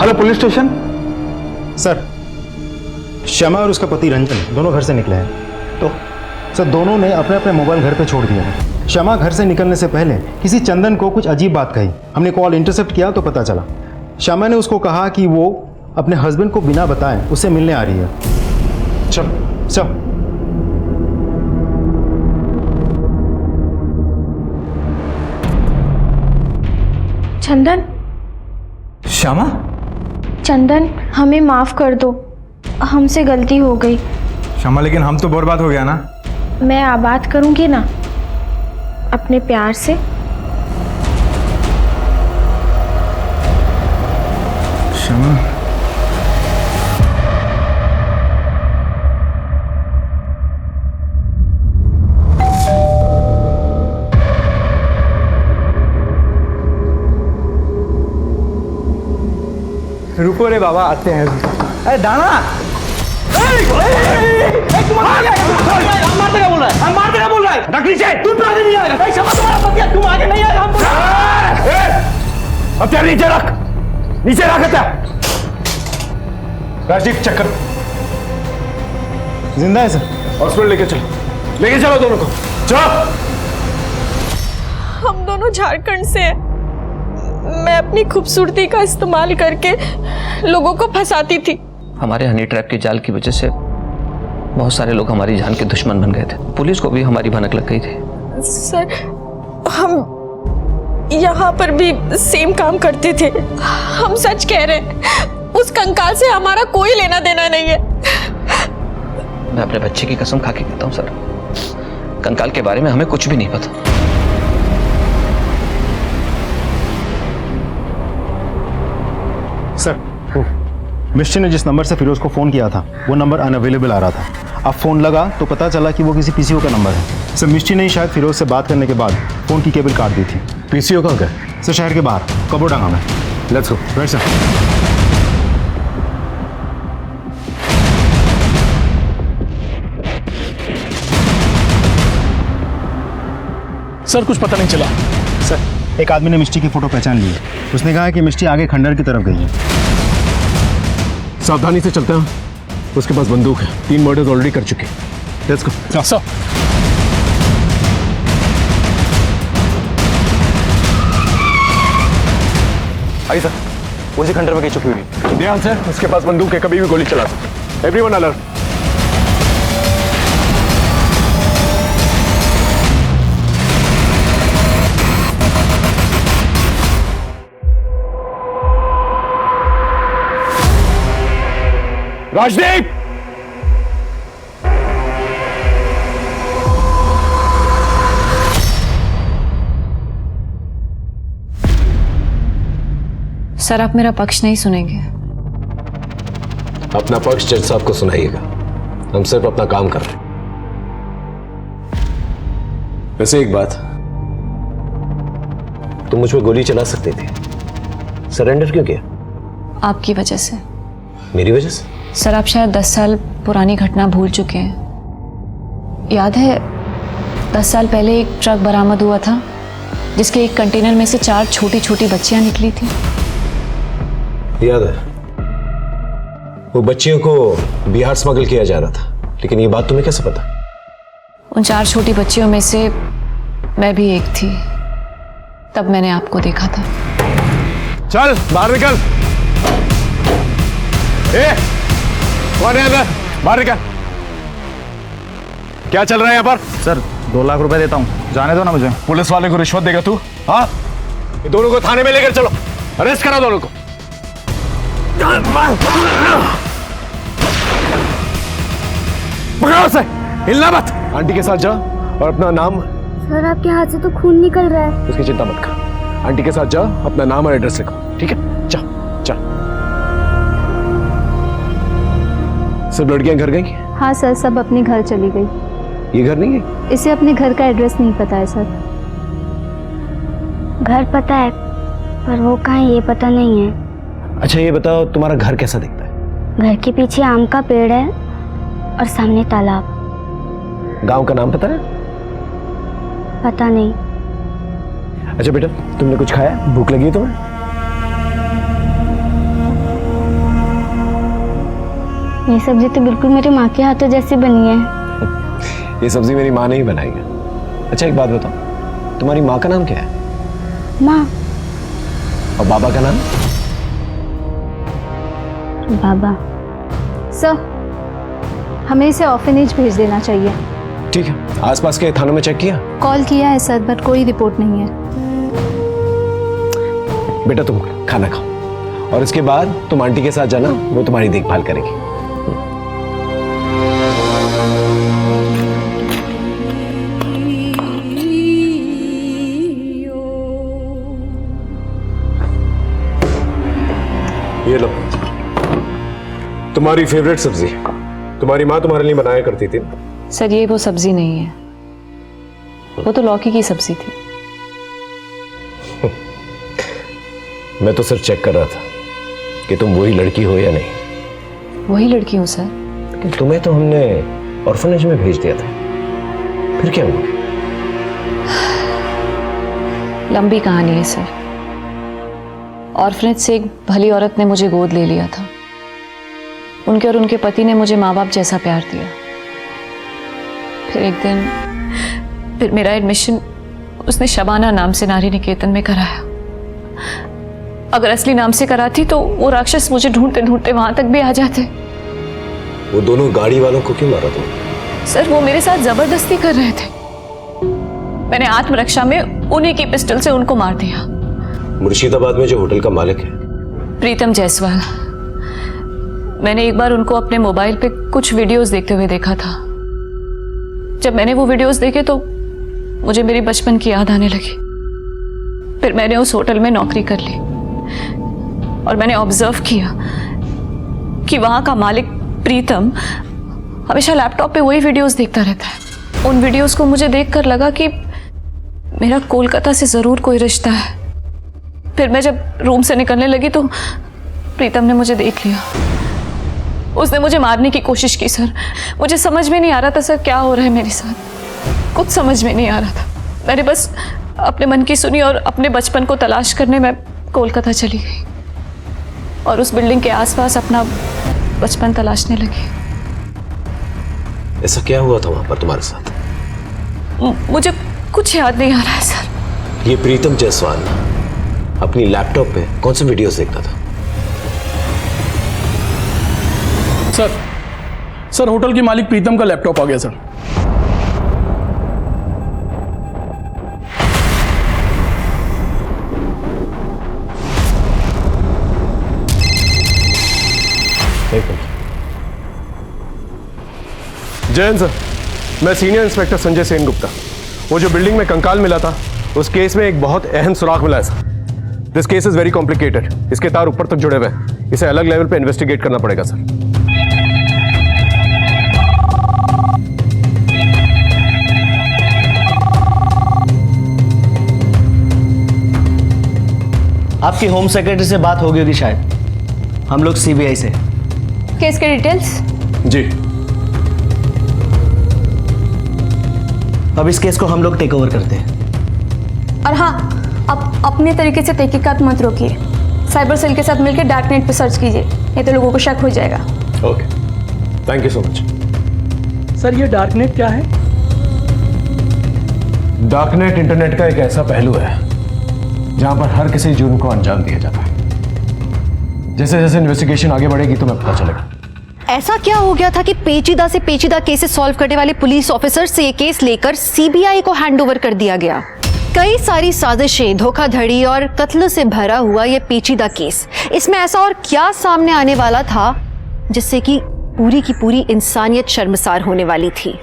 Hello police station. Sir, Shyama और उसका पति रंजन दोनों घर से निकले हैं। तो सर दोनों ने अपने अपने मोबाइल घर पे छोड़ दिए हैं। श्यामा घर से निकलने से पहले किसी चंदन को कुछ अजीब बात कही। हमने कॉल इंटरसेप्ट किया तो पता चला श्यामा ने उसको कहा कि वो अपने हस्बैंड को बिना बताए उससे मिलने आ रही है। चल चंदन। श्यामा, चंदन हमें माफ कर दो, हमसे गलती हो गई। श्यामा लेकिन हम तो बर्बाद हो गया ना। मैं आबाद करूंगी ना अपने प्यार से। श्यामा, रुको रे बाबा, आते हैं। अरे दाना, मारते क्या बोल रहा है? तुम तो आगे नहीं आएगा। तुम आगे नहीं आएगा। अब तेरा नीचे रख राजदीप, चक्कर जिंदा है सर। हॉस्पिटल लेके चलो दोनों को। चलो। हम दोनों झारखंड से हैं। मैं अपनी खूबसूरती का इस्तेमाल करके लोगों को फंसाती थी। हमारे हनी ट्रैप के जाल की वजह से बहुत सारे लोग हमारी जान के दुश्मन बन गए थे। पुलिस को भी हमारी भनक लग गई थी। सर, हम यहाँ पर भी सेम काम करते थे। हम सच कह रहे हैं, उस कंकाल से हमारा कोई लेना देना नहीं है। मैं अपने बच्चे की कसम खा के कहता हूँ सर, कंकाल के बारे में हमें कुछ भी नहीं पता। सर, मिस्टर ने जिस नंबर से फिरोज को फ़ोन किया था वो नंबर अनअवेलेबल आ रहा था। अब फ़ोन लगा तो पता चला कि वो किसी पीसीओ का नंबर है। सर मिस्टी ने ही शायद फिरोज से बात करने के बाद फ़ोन की केबल काट दी थी। पीसीओ कहाँ गए? सर शहर के बाहर कबोडांगा में। Let's go. Right sir. Sir कुछ पता नहीं चला। सर एक आदमी ने मिस्टी की फ़ोटो पहचान ली है। उसने कहा कि मिस्टी आगे खंडर की तरफ गई है। सावधानी से चलते हैं। उसके पास बंदूक है। 3 मर्डर्स ऑलरेडी कर चुके। Let's go. Sir I sir, उसी खंडर में कहीं छुपी हुई। ध्यान से, उसके पास बंदूक है, कभी भी गोली चला सकते। Everyone alert. राजदीप, सर आप मेरा पक्ष नहीं सुनेंगे। अपना पक्ष जज साहब को सुनाइएगा। हम सिर्फ अपना काम कर रहे हैं। वैसे एक बात, तुम मुझ पर गोली चला सकते थे, सरेंडर क्यों किया? आपकी वजह से। मेरी वजह से? सर आप शायद 10 साल पुरानी घटना भूल चुके हैं। याद है 10 साल पहले एक ट्रक बरामद हुआ था जिसके एक कंटेनर में से 4 छोटी छोटी बच्चियां निकली थी। याद है, वो बच्चियों को बिहार स्मगल किया जा रहा था, लेकिन ये बात तुम्हें कैसे पता? उन 4 छोटी बच्चियों में से मैं भी एक थी। तब मैंने आपको देखा था। चल बाहर निकल। कौन है अंदर? बाहर निकल। क्या चल रहा है यहाँ पर? सर 2 लाख रुपए देता हूँ, जाने दो ना मुझे। पुलिस वाले को रिश्वत देगा तू? हाँ, ये दोनों को थाने में लेकर चलो, अरेस्ट करा दोनों को। पकड़ो उसे, हिलना मत। आंटी के साथ जा और अपना नाम। सर आपके हाथ से तो खून निकल रहा है। उसकी चिंता मत कर। आंटी के साथ जा, अपना नाम और एड्रेस लिखो, ठीक है? जा जा। सब लड़कियां घर गई? हाँ सर, सब अपने घर चली गई। ये घर नहीं है? इसे अपने घर का एड्रेस नहीं पता है सर। घर पता है पर वो कहाँ है ये पता नहीं है। अच्छा ये बताओ, तुम्हारा घर कैसा दिखता है? घर के पीछे आम का पेड़ है और सामने तालाब। गांव का नाम पता है? पता नहीं। अच्छा बेटा, तुमने कुछ खाया? भूख लगी है तुम्हें? ये सब्जी तो बिल्कुल मेरे माँ के हाथों जैसी बनी है। ये सब्जी मेरी माँ ने ही बनाई है। अच्छा एक बात बताओ, तुम्हारी माँ का नाम क्या है? माँ। और बाबा का नाम? बाबा। सर, हमें इसे ऑर्फनेज भेज देना चाहिए। ठीक है, आसपास के थानों में चेक किया? कॉल किया है सर, बट कोई रिपोर्ट नहीं है। बेटा तुम खाना खाओ और इसके बाद तुम आंटी के साथ जाना, वो तुम्हारी देखभाल करेगी। ये लो, तुम्हारी फेवरेट सब्जी, तुम्हारी माँ तुम्हारे लिए बनाया करती थी। सर ये वो सब्जी नहीं है, वो तो लौकी की सब्जी थी। मैं तो सिर्फ चेक कर रहा था कि तुम वही लड़की हो या नहीं। वही लड़की हूँ सर। लेकिन तुम्हें तो हमने ऑर्फनेज में भेज दिया था, फिर क्या हुआ? लंबी कहानी है सर। ऑर्फनेज से एक भली औरत ने मुझे गोद ले लिया था। उनके और उनके पति ने मुझे माँ बाप जैसा प्यार दिया। फिर एक दिन मेरा एडमिशन उसने शबाना नाम से नारी निकेतन में कराया। अगर असली नाम से कराती तो वो राक्षस मुझे ढूंढते ढूंढते वहां तक भी आ जाते। वो दोनों गाड़ी वालों को क्यों मारा तुम? सर वो मेरे साथ जबरदस्ती कर रहे थे। मैंने आत्मरक्षा में उन्हीं की पिस्टल से उनको मार दिया। मुर्शिदाबाद में जो होटल का मालिक है, प्रीतम जायसवाल। मैंने एक बार उनको अपने मोबाइल पे कुछ वीडियोस देखते हुए देखा था। जब मैंने वो वीडियोस देखे तो मुझे मेरी बचपन की याद आने लगी। फिर मैंने उस होटल में नौकरी कर ली और मैंने ऑब्जर्व किया कि वहां का मालिक प्रीतम हमेशा लैपटॉप पे वही वीडियोस देखता रहता है। उन वीडियोस को मुझे देखकर लगा कि मेरा कोलकाता से जरूर कोई रिश्ता है। फिर मैं जब रूम से निकलने लगी तो प्रीतम ने मुझे देख लिया। उसने मुझे मारने की कोशिश की सर। मुझे समझ में नहीं आ रहा था सर क्या हो रहा है मेरे साथ, कुछ समझ में नहीं आ रहा था। मैंने बस अपने मन की सुनी और अपने बचपन को तलाश करने मैं कोलकाता चली गई और उस बिल्डिंग के आसपास अपना बचपन तलाशने लगी। ऐसा क्या हुआ था वहां पर तुम्हारे साथ? मुझे कुछ याद नहीं आ रहा है सर। ये प्रीतम जायसवाल अपनी लैपटॉप पे कौन से वीडियोस देखता था? सर होटल के मालिक प्रीतम का लैपटॉप आ गया सर। जयन सर, मैं सीनियर इंस्पेक्टर संजय सेन गुप्ता। वो जो बिल्डिंग में कंकाल मिला था उस केस में एक बहुत अहम सुराग मिला है sir. This case is very complicated. इसके तार ऊपर तक जुड़े हुए हैं। इसे अलग लेवल पे इन्वेस्टिगेट करना पड़ेगा सर। आपकी होम सेक्रेटरी से बात हो गई होगी शायद। हम लोग सीबीआई से। केस के डिटेल्स? जी। अब इस केस को हम लोग टेक ओवर करते हैं। और हाँ, आप अपने तरीके से तहकीकात मत रोकिए। साइबर सेल के साथ मिलकर डार्क नेट पे सर्च कीजिए, नहीं तो लोगों को शक हो जाएगा। Okay, thank you so much. Sir ये डार्क नेट क्या है? डार्क नेट इंटरनेट का एक ऐसा पहलू है जहां पर हर किसी जुर्म को अंजाम दिया जाता है। जैसे जैसे इन्वेस्टिगेशन आगे बढ़ेगी तुम्हें पता चलेगा। ऐसा क्या हो गया था कि पेचीदा से पेचीदा केसेस सॉल्व करने वाले पुलिस ऑफिसर से ये केस लेकर सीबीआई को हैंडओवर कर दिया गया। कई सारी साजिशें, धोखाधड़ी और कत्ल से भरा हुआ ये पेचीदा केस, इसमें ऐसा और क्या सामने आने वाला था जिससे कि पूरी की पूरी इंसानियत शर्मसार होने वाली थी।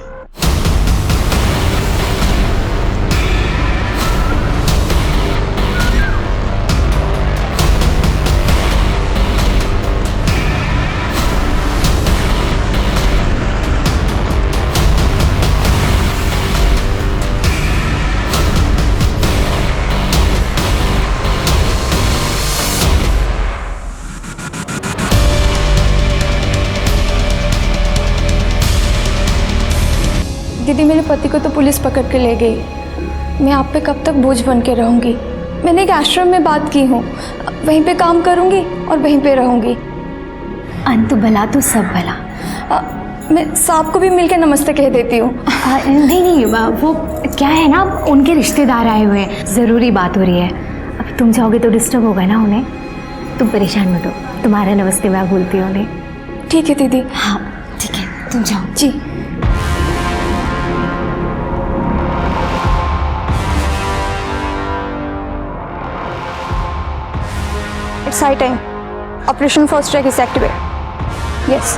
दीदी, मेरे पति को तो पुलिस पकड़ के ले गई। मैं आप पे कब तक बोझ बन के रहूंगी? मैंने एक आश्रम में बात की हूँ, वहीं पे काम करूंगी और वहीं पे रहूंगी। अंत भला तो सब भला। मैं साहब को भी मिलकर नमस्ते कह देती हूँ। नहीं नहीं, वो क्या है ना, उनके रिश्तेदार आए हुए हैं, ज़रूरी बात हो रही है। अब तुम जाओगे तो डिस्टर्ब होगा ना उन्हें, तुम परेशान मत हो, तुम्हारा नमस्ते मैं बोलती हूँ उन्हें। ठीक है दीदी। हाँ ठीक है, तुम जाओ। जी। It's high time. Operation First Track is activated. Yes.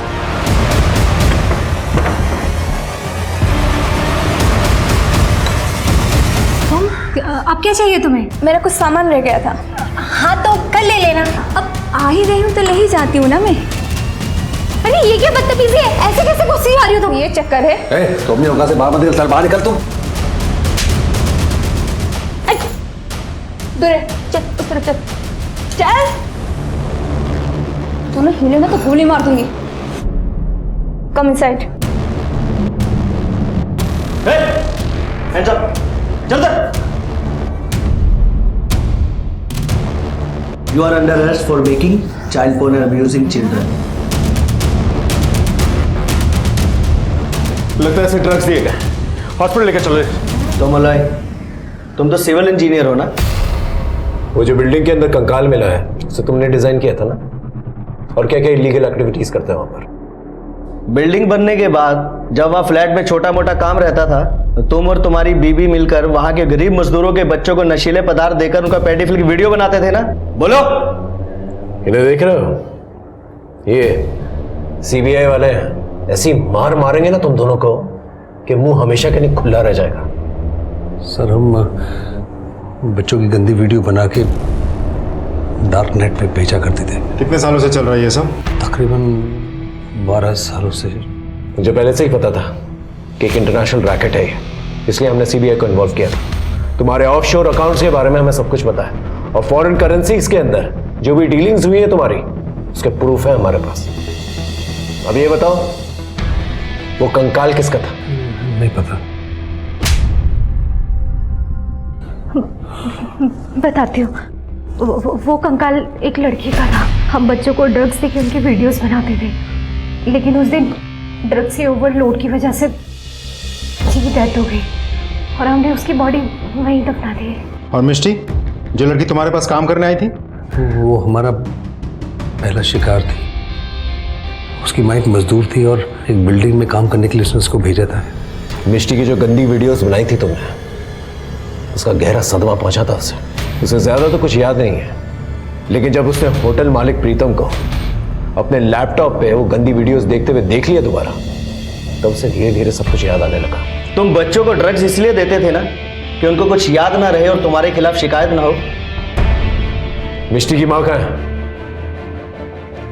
अब क्या चाहिए तुम्हें? मेरा कुछ सामान रह गया था। हाँ तो कल ले लेना। अब आ ही रही हूँ तो ले ही जाती हूँ ना मैं। अरे ये क्या बदतमीजी है, ऐसे कैसे गुस्से आ रही हो तुम? ये चक्कर है। तुम अपनी औकात से बाहर मत निकल, बाहर निकल तुम। दूर है, चल उतर चल चल। तू ना हिले ना तो गोली मार दूंगी। Come inside. हैंड्स अप, जल्दी। You are under arrest for making child porn and abusing children. लगता है इसे ड्रग्स दिए गए, हॉस्पिटल लेकर चलो। तो मलय, तुम तो सिविल इंजीनियर हो ना? वो जो बिल्डिंग के अंदर कंकाल मिला है उसे तुमने डिजाइन किया था ना? और क्या क्या इलीगल एक्टिविटीज करते हैं वहां पर? बिल्डिंग बनने के बाद जब वहाँ फ्लैट में छोटा मोटा काम रहता था तो तुम और तुम्हारी बीबी मिलकर वहाँ के गरीब मजदूरों के बच्चों को नशीले पदार्थ देकर उनका पेडोफिल की वीडियो बनाते थे ना? बोलो। इन्हें देख रहे हो? ये सीबीआई वाले हैं, ऐसी मार मारेंगे ना तुम दोनों को कि मुंह हमेशा के लिए खुला रह जाएगा। सर हम बच्चों की गंदी वीडियो बना के डार्क नेट पे भेजा करते थे। कितने सालों से चल रहा है ये सब? तकरीबन 12 सालों से। मुझे पहले से ही पता था कि एक इंटरनेशनल रैकेट है ये, इसलिए हमने सीबीआई को इन्वॉल्व किया। तुम्हारे ऑफशोर अकाउंट्स के बारे में हमें सब कुछ पता है और फॉरेन करेंसीज के अंदर जो भी डीलिंग्स हुई है तुम्हारी, उसके प्रूफ है हमारे पास। अब ये बताओ वो कंकाल किसका था? नहीं पता। बताती हूँ। वो कंकाल एक लड़की का था। हम बच्चों को ड्रग्स देके उनकी वीडियोस बनाते थे, लेकिन उस दिन ड्रग्स के ओवरलोड की वजह से उसकी डेथ हो गई और हमने उसकी बॉडी वहीं दफना दी। और मिष्टी, जो लड़की तुम्हारे पास काम करने आई थी? वो हमारा पहला शिकार थी। उसकी माँ एक मजदूर थी और एक बिल्डिंग में काम करने के लिए उसने उसको भेजा था। मिष्टी की जो गंदी वीडियोस बनाई थी तुमने, उसका गहरा सदमा पहुंचा था उसे ज्यादा तो कुछ याद नहीं है, लेकिन जब उसने होटल मालिक प्रीतम को अपने लैपटॉप पे वो गंदी वीडियोस देखते हुए देख लिया दोबारा, तब उसे धीरे धीरे सब कुछ याद आने लगा। तुम बच्चों को ड्रग्स इसलिए देते थे ना कि उनको कुछ याद ना रहे और तुम्हारे खिलाफ शिकायत ना हो। मिष्टी की माँ कहाँ है?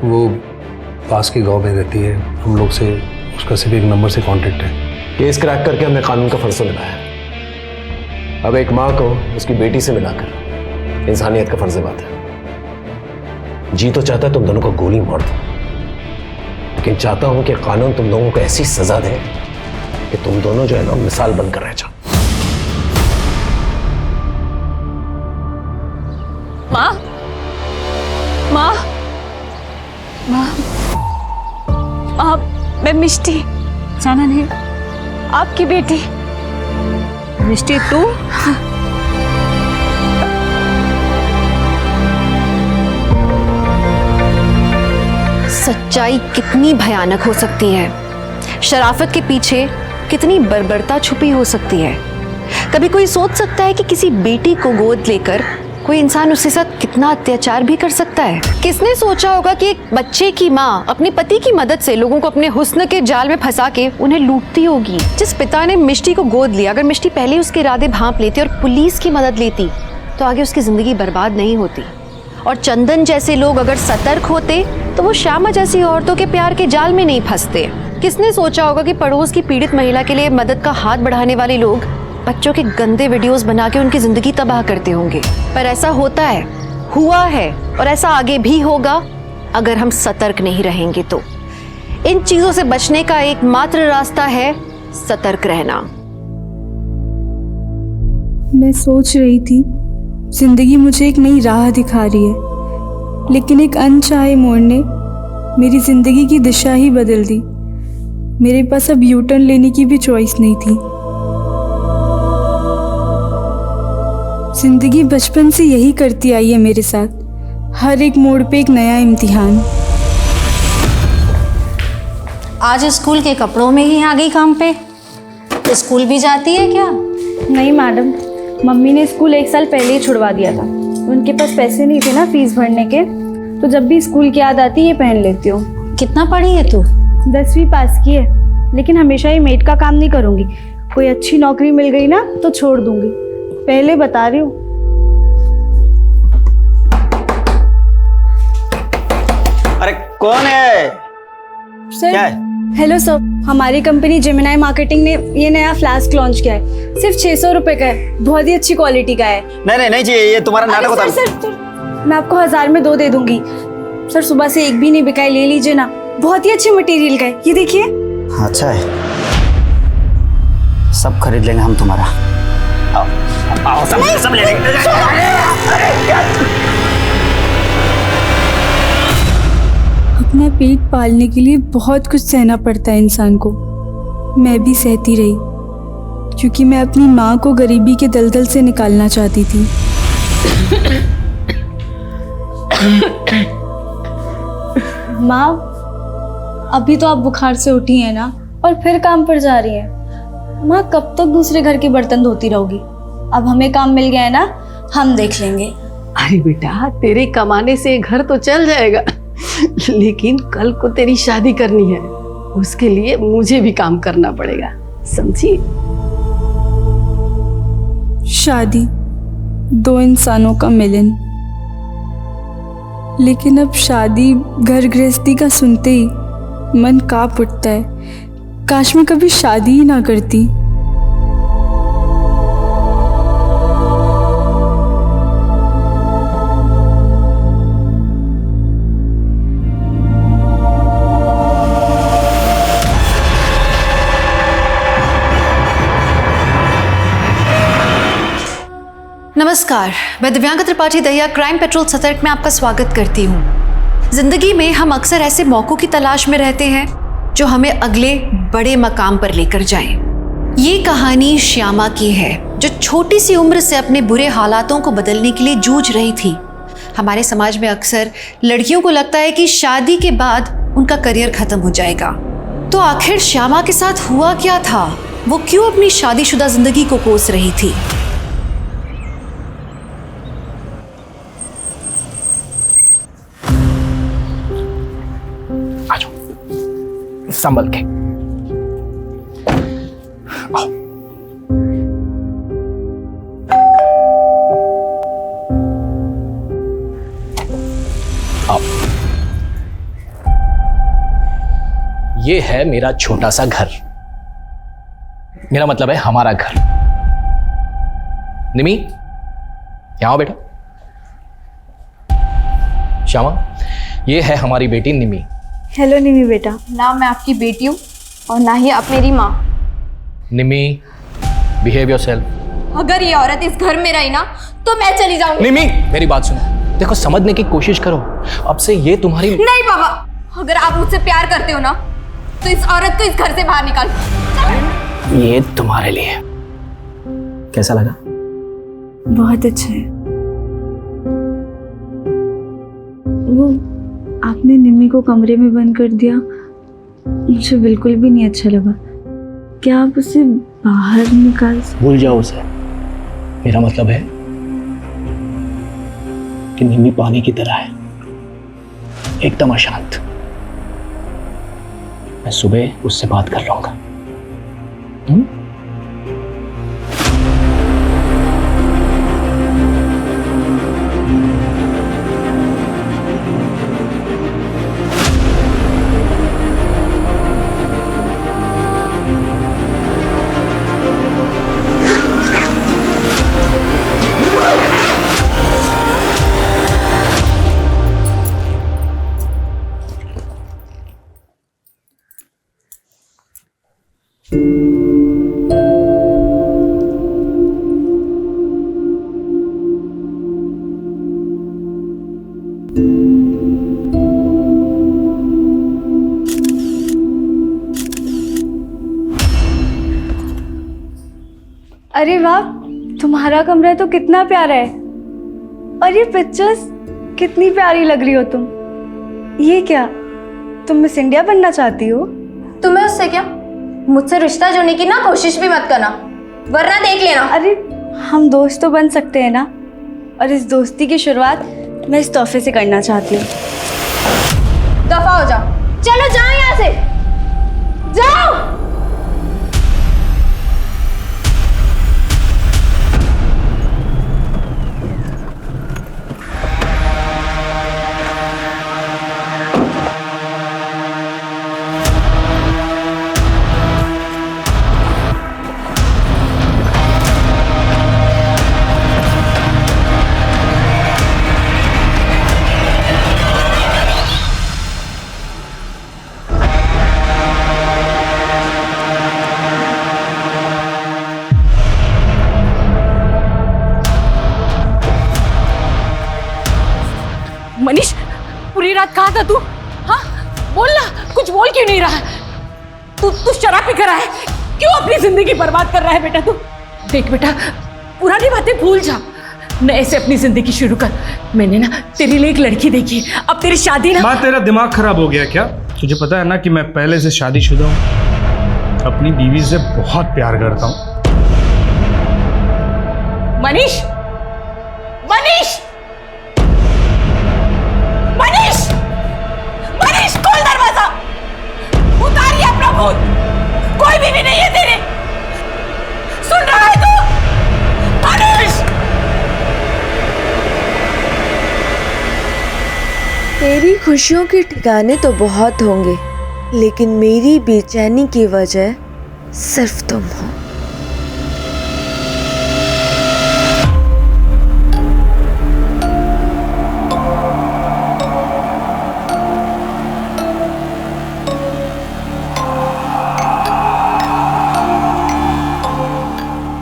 वो पास के गांव में रहती है। हम लोग से उसका सिर्फ एक नंबर से कांटेक्ट है। केस क्रैक करके हमने कानून का फरसा निभाया। अब एक माँ को उसकी बेटी से मिलाकर इंसानियत का फर्ज बात है। जी तो चाहता है तुम दोनों को गोली मार दो, लेकिन चाहता हूं कि कानून तुम लोगों को ऐसी सजा दे कि तुम दोनों जो है ना मिसाल बनकर रह जाओ। माँ, माँ, माँ, माँ, मैं मिष्टी, जाना नहीं, आपकी बेटी। मिष्टी तू? सच्चाई कितनी भयानक हो सकती है, शराफत के पीछे कितनी बर्बरता छुपी हो सकती है। कभी कोई सोच सकता है कि किसी बेटी को गोद लेकर कोई इंसान उसके साथ कितना अत्याचार भी कर सकता है? किसने सोचा होगा कि एक बच्चे की माँ अपने पति की मदद से लोगों को अपने हुस्न के जाल में फंसा के उन्हें लूटती होगी। जिस पिता ने मिष्टी को गोद लिया, अगर मिष्टी पहले उसके इरादे भांप लेती और पुलिस की मदद लेती तो आगे उसकी जिंदगी बर्बाद नहीं होती। और चंदन जैसे लोग अगर सतर्क होते तो वो श्यामा जैसी औरतों के प्यार के जाल में नहीं फंसते। किसने सोचा होगा कि पड़ोस की पीड़ित महिला के लिए मदद का हाथ बढ़ाने वाले लोग बच्चों के गंदे वीडियोस बना के उनकी जिंदगी तबाह करते होंगे। पर ऐसा होता है, हुआ है और ऐसा आगे भी होगा अगर हम सतर्क नहीं रहेंगे तो। इन चीजों से बचने का एकमात्र रास्ता है सतर्क रहना। मैं सोच रही थी जिंदगी मुझे एक नई राह दिखा रही है, लेकिन एक अनचाहे मोड़ ने मेरी जिंदगी की दिशा ही बदल दी। मेरे पास अब यू टर्न लेने की भी चॉइस नहीं थी। जिंदगी बचपन से यही करती आई है मेरे साथ, हर एक मोड़ पे एक नया इम्तिहान। आज स्कूल के कपड़ों में ही आ गई काम पे। स्कूल भी जाती है क्या? नहीं मैडम, मम्मी ने स्कूल 1 साल पहले ही छुड़वा दिया था। उनके पास पैसे नहीं थे ना फीस भरने के, तो जब भी स्कूल की याद आती ये पहन लेती हूँ। कितना पढ़ी है तू? 10वीं पास की है, लेकिन हमेशा ही मेड का काम नहीं करूँगी। कोई अच्छी नौकरी मिल गई ना तो छोड़ दूँगी, पहले बता रही हूँ। अरे कौन है? सर, क्या है? हेलो सर, हमारी कंपनी जेमिनाई मार्केटिंग ने ये नया फ्लास्क लॉन्च किया है। सिर्फ 600 रुपये का है, बहुत ही अच्छी क्वालिटी का है। नहीं चाहिए, ये तुम्हारा नाटक होता है। सर, मैं आपको 1000 में 2 दे दूंगी। सर, सुबह से एक भी नहीं बिका है, ले लीजिए ना, बहुत ही अच्छे मटेरियल का है। ये देखिए। अच्छा है, सब खरीद लेंगे हम तुम्हारा। आओ सब ले लेंगे। अपना पेट पालने के लिए बहुत कुछ सहना पड़ता है इंसान को। मैं भी सहती रही, क्योंकि मैं अपनी माँ को गरीबी के दलदल से निकालना चाहती थी। माँ, अभी तो आप बुखार से उठी हैं ना, और फिर काम पर जा रही हैं। माँ, कब तक दूसरे घर के बर्तन धोती रहोगी? अब हमें काम मिल गया है ना, हम देख लेंगे। अरे बेटा, तेरे कमाने से घर तो चल जाएगा, लेकिन कल को तेरी शादी करनी है, उसके लिए मुझे भी काम करना पड़ेगा, समझी? शादी 2 इंसानों का मिलन, लेकिन अब शादी घर गृहस्थी का सुनते ही मन कांप उठता है। काश मैं कभी शादी ही ना करती। नमस्कार, मैं दिव्यांका त्रिपाठी दहिया क्राइम पेट्रोल सतर्क में आपका स्वागत करती हूँ। जिंदगी में हम अक्सर ऐसे मौकों की तलाश में रहते हैं जो हमें अगले बड़े मकाम पर लेकर जाएं। ये कहानी श्यामा की है, जो छोटी सी उम्र से अपने बुरे हालातों को बदलने के लिए जूझ रही थी। हमारे समाज में अक्सर लड़कियों को लगता है कि शादी के बाद उनका करियर खत्म हो जाएगा। तो आखिर श्यामा के साथ हुआ क्या था? वो क्यों अपनी शादीशुदा जिंदगी को कोस रही थी? संभल के आओ। आओ। ये है मेरा छोटा सा घर, मेरा मतलब है हमारा घर। निमी, यहां आओ बेटा। श्यामा, ये है हमारी बेटी निमी। हेलो निमी बेटा। ना मैं आपकी बेटी हूँ और ना ही आप मेरी माँ। निमी, बिहेव योरसेल्फ। अगर ये औरत इस घर में रही ना तो मैं चली जाऊंगी। निमी, मेरी बात सुनो, देखो समझने की कोशिश करो। अब से ये तुम्हारी नहीं पापा, अगर आप मुझसे प्यार करते हो ना तो इस औरत को इस घर से बाहर निकाल। ये तुम्हारे लिए। कैसा लगा? बहुत अच्छा है। वो आपने निम्मी को कमरे में बंद कर दिया, मुझे बिल्कुल भी नहीं अच्छा लगा। क्या आप उसे बाहर निकाल? भूल जाओ उसे। मेरा मतलब है कि निम्मी पानी की तरह है, एकदम अशांत। मैं सुबह उससे बात कर लूंगा। अरे वाह, तुम्हारा कमरा तो कितना प्यारा है। और ये पिक्चर्स कितनी प्यारी लग रही हो तुम। ये क्या, तुम मिस इंडिया बनना चाहती हो? तुम्हें उससे क्या? मुझसे रिश्ता जोड़ने की ना कोशिश भी मत करना, वरना देख लेना। अरे हम दोस्त तो बन सकते हैं ना, और इस दोस्ती की शुरुआत मैं इस तोहफे से करना चाहती हूँ। दफा हो जाओ, चलो जाओ यहाँ से, जाओ। मनीष, पूरी रात कहाँ था तू? हाँ बोल ना, कुछ बोल क्यों नहीं रहा? तू शराब पी कर रहा है, क्यों अपनी जिंदगी बर्बाद कर रहा है बेटा तू? देख बेटा, पुरानी बातें भूल जा, नए से अपनी जिंदगी शुरू कर। मैंने ना तेरे लिए एक लड़की देखी, अब तेरी शादी ना। माँ तेरा दिमाग खराब हो गया क्या? तुझे पता है ना कि मैं पहले से शादीशुदा हूँ, अपनी बीवी से बहुत प्यार करता हूँ। मनीष, मनीष, मनीष, मनीष, खोल दरवाजा, उतारिए अपना भूत, कोई बीवी नहीं है तेरे, सुन रहा है तू? मनीष! तेरी खुशियों के ठिकाने तो बहुत होंगे, लेकिन मेरी बेचैनी की वजह सिर्फ तुम हो।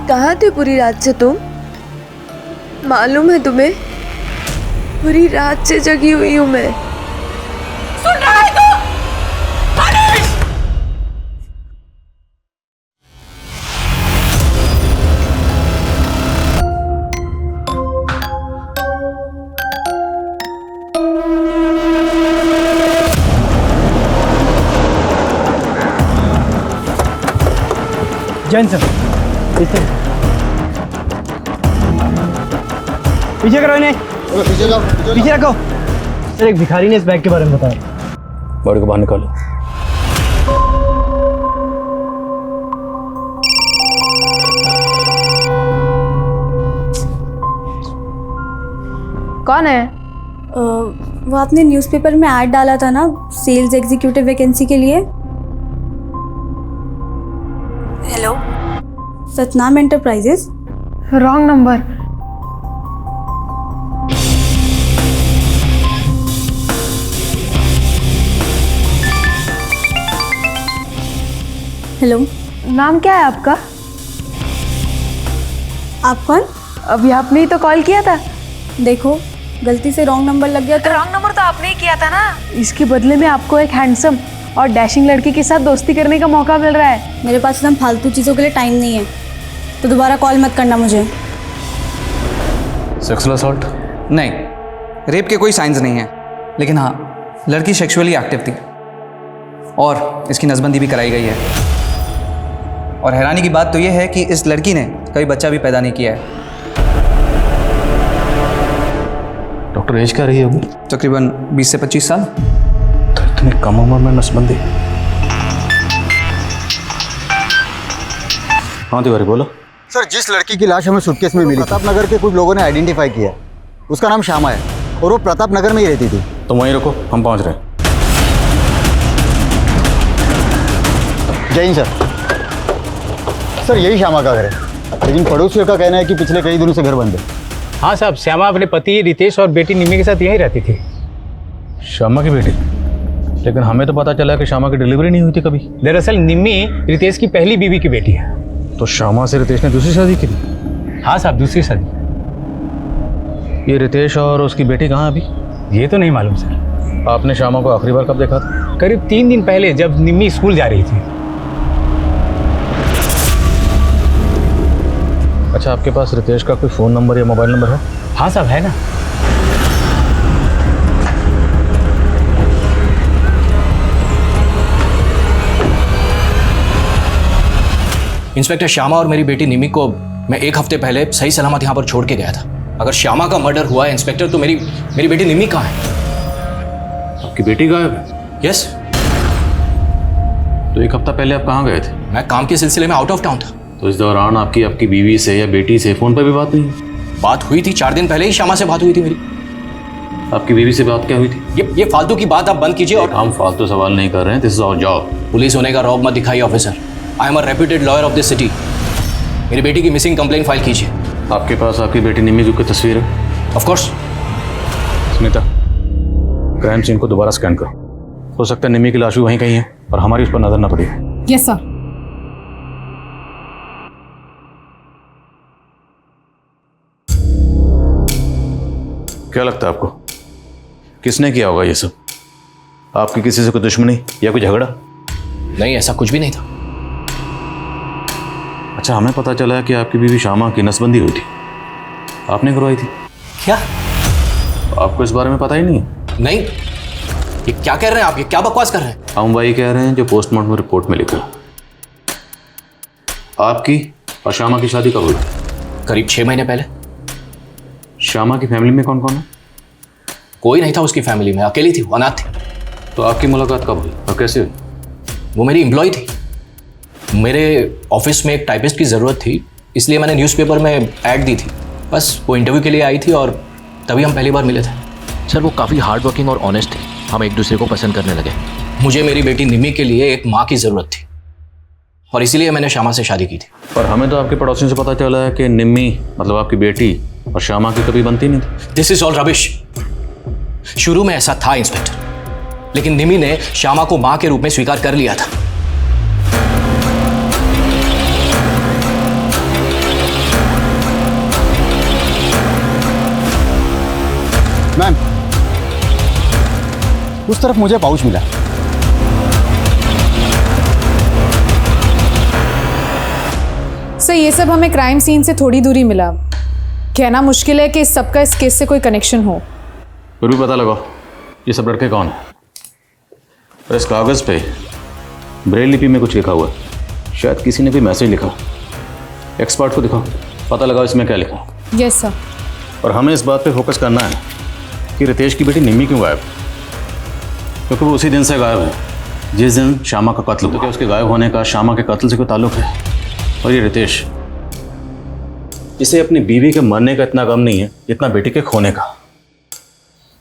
कहाँ थे पूरी रात से तुम? मालूम है तुम्हें, पूरी रात से जगी हुई हूँ मैं। सुन रहा है तू? मनीष! जैन सर, पीछे करो इन्हें, पीछे रखो। सर एक भिखारी ने इस बैग के बारे में बताया। बॉडी को बाहर निकालो। कौन है? वो आपने न्यूज़पेपर में ऐड डाला था ना, सेल्स एग्जीक्यूटिव वैकेंसी के लिए। Hello, Satnam enterprises. Wrong number. Hello, नाम क्या है आपका? आप कौन? अभी आपने ही तो कॉल किया था। देखो, गलती से रॉन्ग नंबर लग गया तो। रॉन्ग नंबर तो आपने ही किया था ना। इसके बदले में आपको एक हैंडसम और डैशिंग लड़की के साथ दोस्ती करने का मौका मिल रहा है। मेरे पास एकदम फालतू चीज़ों के लिए टाइम नहीं है, तो दोबारा कॉल मत करना मुझे। Sexual assault? नहीं, रेप के कोई साइंस नहीं है, लेकिन हाँ लड़की सेक्सुअली एक्टिव थी और इसकी नसबंदी भी कराई गई है। और हैरानी की बात तो यह है कि इस लड़की ने कभी बच्चा भी पैदा नहीं किया है। डॉक्टर एज क्या रही होगी? तकरीबन 20 से 25 साल। तो इतनी कम उम्र में नसबंदी? हाँ तिवारी बोलो। सर, जिस लड़की की लाश हमें सूटकेस में मिली, प्रताप नगर के कुछ लोगों ने आइडेंटिफाई किया। उसका नाम श्यामा है और वो प्रताप नगर में ही रहती थी। तो वहीं रुको, हम पहुंच रहे हैं। जय हिंद सर। सर यही श्यामा का घर है, लेकिन पड़ोसियों का कहना है कि पिछले कई दिनों से घर बंद है। हाँ साहब, श्यामा अपने पति रितेश और बेटी निमी के साथ यहीं रहती थी। श्यामा की बेटी? लेकिन हमें तो पता चला कि श्यामा की डिलीवरी नहीं हुई थी कभी। दरअसल निमी रितेश की पहली बीवी की बेटी है। तो श्यामा से रितेश ने दूसरी शादी की थी? हाँ साहब, दूसरी शादी। ये रितेश और उसकी बेटी कहाँ अभी? ये तो नहीं मालूम सर। आपने श्यामा को आखिरी बार कब देखा था? करीब 3 दिन पहले, जब निमी स्कूल जा रही थी। अच्छा, आपके पास रितेश का कोई फ़ोन नंबर या मोबाइल नंबर है? हाँ साहब, है ना। इंस्पेक्टर श्यामा और मेरी बेटी निमी को मैं 1 हफ्ते पहले सही सलामत यहाँ पर छोड़ के गया था। अगर श्यामा का मर्डर हुआ है इंस्पेक्टर, तो मेरी बेटी निमी कहाँ है? आपकी बेटी गायब है? यस। तो 1 हफ्ता पहले आप कहाँ गए थे? मैं काम के सिलसिले में आउट ऑफ टाउन था। तो इस दौरान आपकी बीवी से या बेटी से फ़ोन पर भी बात नहीं? बात हुई थी, 4 दिन पहले ही श्यामा से बात हुई थी मेरी। आपकी बीवी से बात क्या हुई थी? ये फालतू की बात आप बंद कीजिए। और हम फालतू सवाल नहीं कर रहे हैं, this is our job. Police होने का रौब मत दिखाइए officer. I am a reputed lawyer of this city. मेरी बेटी की मिसिंग कंप्लेंट फाइल कीजिए। आपके पास आपकी बेटी निमी की तस्वीर है? Of course. Smita, crime scene को दोबारा स्कैन करो। हो सकता है निमी की लाश भी वहीं कहीं है और हमारी उस पर नजर ना पड़ी। Yes sir. क्या लगता है आपको, किसने किया होगा ये सब? आपकी किसी से कोई दुश्मनी या कोई झगड़ा? नहीं, ऐसा कुछ भी नहीं था। अच्छा, हमें पता चला है कि आपकी बीवी श्यामा की नसबंदी हुई थी, आपने करवाई थी। क्या? आपको इस बारे में पता ही नहीं है? नहीं। ये क्या कह रहे हैं आप? ये क्या बकवास कर रहे हैं? हम वही कह रहे हैं जो पोस्टमार्टम रिपोर्ट में लिखा। आपकी और श्यामा की शादी कब हुई? करीब 6 महीने पहले। श्यामा की फैमिली में कौन कौन है? कोई नहीं था उसकी फैमिली में, अकेली थी, वो अनाथ थी। तो आपकी मुलाकात कब हुई और कैसे हुई? वो मेरी एम्प्लॉय थी। मेरे ऑफिस में एक टाइपिस्ट की ज़रूरत थी, इसलिए मैंने न्यूज़पेपर में ऐड दी थी। बस वो इंटरव्यू के लिए आई थी और तभी हम पहली बार मिले थे। सर, वो काफ़ी हार्ड वर्किंग और ऑनेस्ट थी। हम एक दूसरे को पसंद करने लगे। मुझे मेरी बेटी निमी के लिए एक माँ की ज़रूरत थी और इसीलिए मैंने श्यामा से शादी की थी। पर हमें तो आपके पड़ोसियों से पता चला है कि निम्मी मतलब आपकी बेटी और श्यामा की कभी बनती नहीं थी। This is all rubbish. शुरू में ऐसा था इंस्पेक्टर, लेकिन निमी ने श्यामा को मां के रूप में स्वीकार कर लिया था। मैम, उस तरफ मुझे पाउच मिला। सर, ये सब हमें क्राइम सीन से थोड़ी दूरी मिला। कहना मुश्किल है कि इस सबका इस केस से कोई कनेक्शन हो। फिर भी पता लगाओ ये सब लड़के कौन है। और इस कागज़ पे ब्रेल लिपि में कुछ लिखा हुआ है, शायद किसी ने भी मैसेज लिखा। एक्सपर्ट को दिखाओ, पता लगाओ इसमें क्या लिखा। Yes sir. और हमें इस बात पे फोकस करना है कि रितेश की बेटी निम्मी क्यों गायब, क्योंकि वो उसी दिन से गायब है जिस दिन श्यामा का कत्ल हुआ। तो क्या उसके गायब होने का श्यामा के कत्ल से कोई ताल्लुक है? और ये रितेश, इसे अपनी बीवी के मरने का इतना गम नहीं है जितना बेटी के खोने का।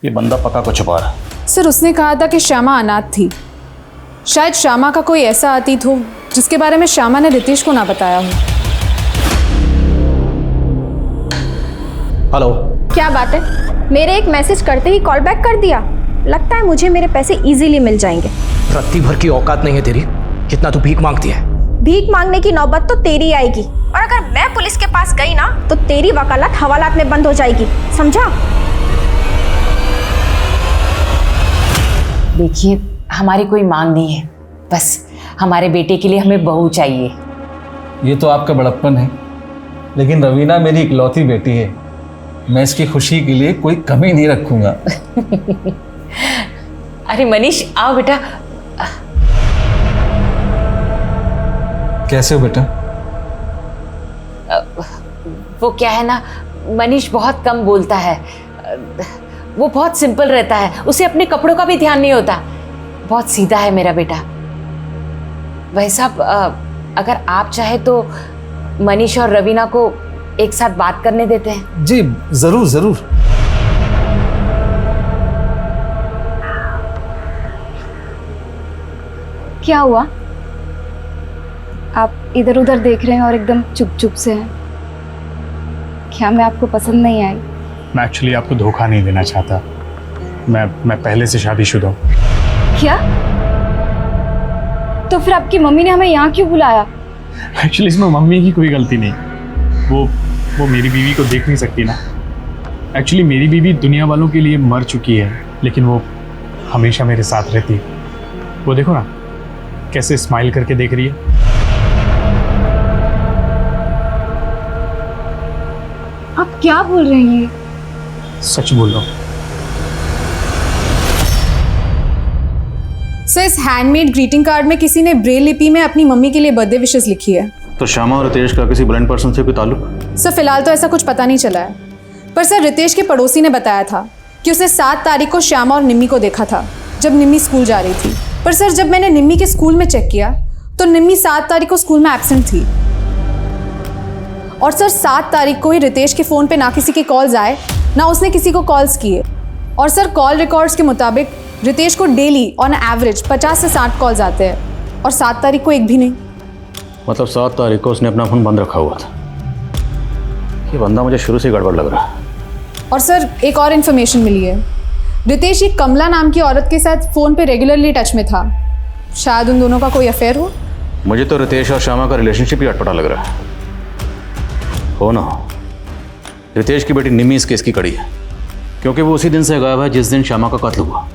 ये बंदा पक्का को छुपा रहा है। सर, उसने कहा था कि श्यामा अनाथ थी। शायद श्यामा का कोई ऐसा अतीत हो जिसके बारे में श्यामा ने रितेश को ना बताया हो। हेलो। क्या बात है, मेरे एक मैसेज करते ही कॉल बैक कर दिया। लगता है मुझे मेरे पैसे इजीली मिल जाएंगे। रत्ती भर की औकात नहीं है तेरी, कितना तू भीख मांगती है। भीख मांगने की नौबत तो तेरी आएगी, और अगर मैं पुलिस के पास गई ना तो तेरी वकालत हवालात में बंद हो जाएगी, समझा? देखिए, हमारी कोई मांग नहीं है, बस हमारे बेटे के लिए हमें बहू चाहिए। ये तो आपका बड़प्पन है, लेकिन रवीना मेरी इकलौती बेटी है। मैं इसकी खुशी के लिए कोई कमी नहीं रखूंगा। अरे मनीष, आओ बेटा। कैसे हो बेटा? वो क्या है ना, मनीष बहुत कम बोलता है। वो बहुत सिंपल रहता है, उसे अपने कपड़ों का भी ध्यान नहीं होता। बहुत सीधा है मेरा बेटा। भाई साहब, अगर आप चाहे तो मनीष और रवीना को एक साथ बात करने देते हैं। जी जरूर जरूर। क्या हुआ? आप इधर उधर देख रहे हैं और एकदम चुप चुप से हैं। क्या मैं आपको पसंद नहीं आई? मैं एक्चुअली आपको धोखा नहीं देना चाहता। मैं पहले से शादीशुदा हूँ। क्या? तो फिर आपकी मम्मी ने हमें यहाँ क्यों बुलाया? एक्चुअली इसमें मम्मी की कोई गलती नहीं। वो मेरी बीवी को देख नहीं सकती ना। एक्चुअली मेरी बीवी दुनिया वालों के लिए मर चुकी है, लेकिन वो हमेशा मेरे साथ रहती है। वो देखो ना कैसे स्माइल करके देख रही है। क्या बोल रही हैं? सच बोल रहा हूँ। सर, इस हैंडमेड ग्रीटिंग कार्ड में किसी ने ब्रेल लिपि में अपनी मम्मी के लिए बर्थडे विशेस लिखी है। तो श्यामा और रितेश का किसी ब्लाइंड पर्सन से कोई ताल्लुक? सर, फिलहाल तो ऐसा कुछ पता नहीं चला है, पर सर रितेश के पड़ोसी ने बताया था कि उसने 7 तारीख को श्यामा और निम्मी को देखा था जब निम्मी स्कूल जा रही थी। पर सर, जब मैंने निम्मी के स्कूल में चेक किया तो निम्मी 7 तारीख को स्कूल में एब्सेंट थी। और सर 7 तारीख को ही रितेश के फ़ोन पे ना किसी के कॉल्स आए, ना उसने किसी को कॉल्स किए। और सर कॉल रिकॉर्ड्स के मुताबिक रितेश को डेली ऑन एवरेज 50 से 60 कॉल्स आते हैं और 7 तारीख को एक भी नहीं। मतलब 7 तारीख को उसने अपना फोन बंद रखा हुआ था। ये बंदा मुझे शुरू से गड़बड़ लग रहा है। और सर एक और इन्फॉर्मेशन मिली है, रितेश एक कमला नाम की औरत के साथ फ़ोन पे रेगुलरली टच में था। शायद उन दोनों का कोई अफेयर हो। मुझे तो रितेश और श्यामा का रिलेशनशिप ही अटपटा लग रहा है। हो ना, रितेश की बेटी निम्मी इस केस की कड़ी है, क्योंकि वो उसी दिन से गायब है जिस दिन श्यामा का कत्ल हुआ।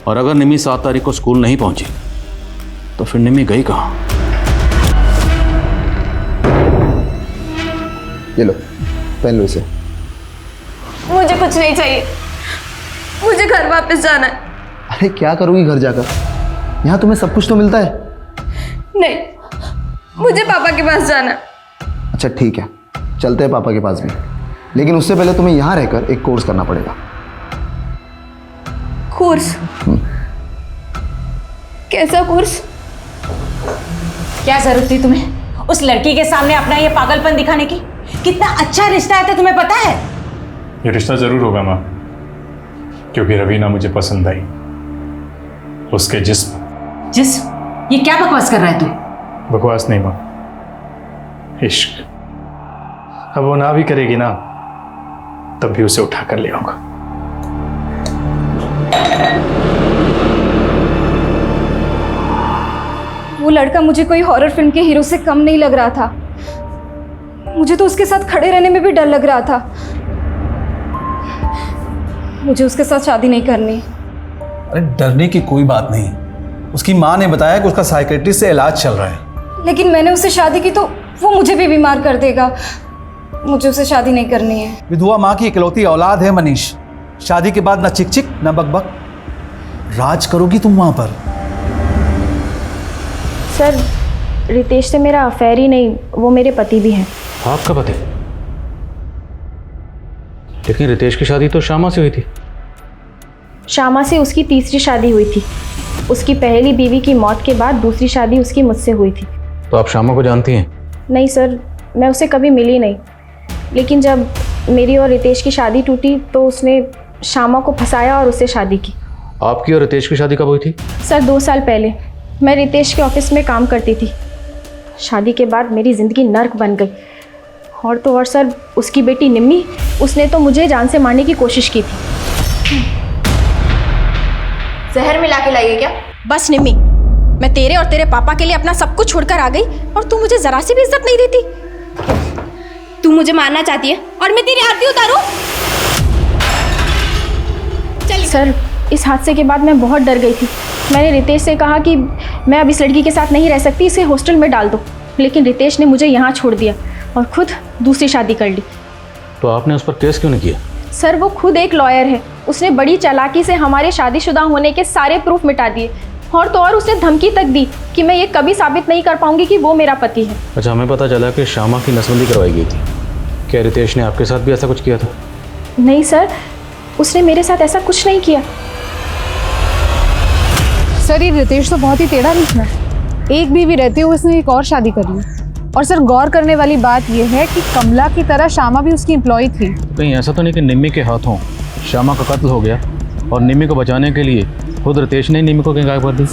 और अगर निम्मी 7 तारीख को स्कूल नहीं पहुंची तो फिर निम्मी गई कहाँ? ये लो, पहन लो इसे। मुझे कुछ नहीं चाहिए, मुझे घर वापस जाना है। अरे क्या करोगी घर जाकर? यहाँ तुम्हें सब कुछ तो मिलता है। नहीं, मुझे पापा के पास जाना है। अच्छा ठीक है, चलते हैं पापा के पास भी, लेकिन उससे पहले तुम्हें यहाँ रहकर एक कोर्स करना पड़ेगा। कोर्स? कैसा कोर्स? क्या जरूरत थी तुम्हें उस लड़की के सामने अपना ये पागलपन दिखाने की? कितना अच्छा रिश्ता है, तो तुम्हें पता है? ये रिश्ता जरूर होगा माँ, क्योंकि रवीना मुझे पसंद आई। उसके जिस्म ये क्या बकवास कर रहा है तू? बकवास नहीं माँ, इश्क। अब वो ना भी करेगी ना, तब भी उसे उठा कर ले आऊंगा। वो लड़का मुझे कोई हॉरर फिल्म के हीरो से कम नहीं लग रहा था। मुझे तो उसके साथ खड़े रहने में भी डर लग रहा था। मुझे उसके साथ शादी नहीं करनी। अरे डरने की कोई बात नहीं, उसकी माँ ने बताया कि उसका साइकेट्रिस्ट से इलाज चल रहा है। लेकिन मैंने उससे शादी की तो वो मुझे भी बीमार कर देगा। मुझे उससे शादी नहीं करनी है। विधवा माँ की इकलौती औलाद है मनीष। शादी के बाद ना चिक चिक ना बकबक, राज करोगी तुम वहां पर। सर, रितेश से मेरा अफेयर ही नहीं, वो मेरे पति भी हैं। आपका पति? लेकिन रितेश की शादी तो श्यामा से हुई थी। श्यामा से उसकी तीसरी शादी हुई थी। उसकी पहली बीवी की मौत के बाद दूसरी शादी उसकी मुझसे हुई थी। तो आप श्यामा को जानती हैं? नहीं सर, मैं उसे कभी मिली नहीं। लेकिन जब मेरी और रितेश की शादी टूटी तो उसने श्यामा को फंसाया और उससे शादी की। आपकी और रितेश की शादी कब हुई थी? सर 2 साल पहले। मैं रितेश के ऑफिस में काम करती थी। शादी के बाद मेरी ज़िंदगी नर्क बन गई। और तो और सर, उसकी बेटी निम्मी, उसने तो मुझे जान से मारने की कोशिश की थी। जहर मिला के लाइए क्या? बस निम्मी, मैं तेरे और तेरे पापा के लिए अपना सब कुछ छोड़कर आ गई और तू मुझे जरा सी भी इज्जत नहीं देती। तू मुझे मारना चाहती है और मैं तेरी आरती उतारूं? सर, इस हादसे के बाद मैं बहुत डर गई थी। मैंने रितेश से कहा कि मैं अब इस लड़की के साथ नहीं रह सकती, इसे हॉस्टल में डाल दो। लेकिन रितेश ने मुझे यहाँ छोड़ दिया और खुद दूसरी शादी कर ली। तो आपने उस पर केस क्यों नहीं किया? सर, वो खुद एक लॉयर है। उसने बड़ी चालाकी से हमारे शादीशुदा होने के सारे प्रूफ मिटा दिए। और तो और उसने धमकी तक दी कि मैं ये कभी साबित नहीं कर पाऊंगी कि वो मेरा पति है। अच्छा, हमें पता चला कि श्यामा की नसबंदी करवाई गई थी। क्या रितेश ने आपके साथ भी ऐसा कुछ किया था? नहीं सर, उसने मेरे साथ ऐसा कुछ नहीं किया। सर, ये रितेश तो बहुत ही टेढ़ा निकला। एक बीवी रहते हुए उसने एक और शादी कर ली। और सर, गौर करने वाली बात यह है कि कमला की तरह श्यामा भी उसकी एम्प्लॉय थी। कहीं ऐसा तो नहीं कि निम्मी के हाथों श्यामा का कत्ल हो गया और निम्मी को बचाने के लिए खुद रितेश ने निम्मी को कहीं गायब कर दी?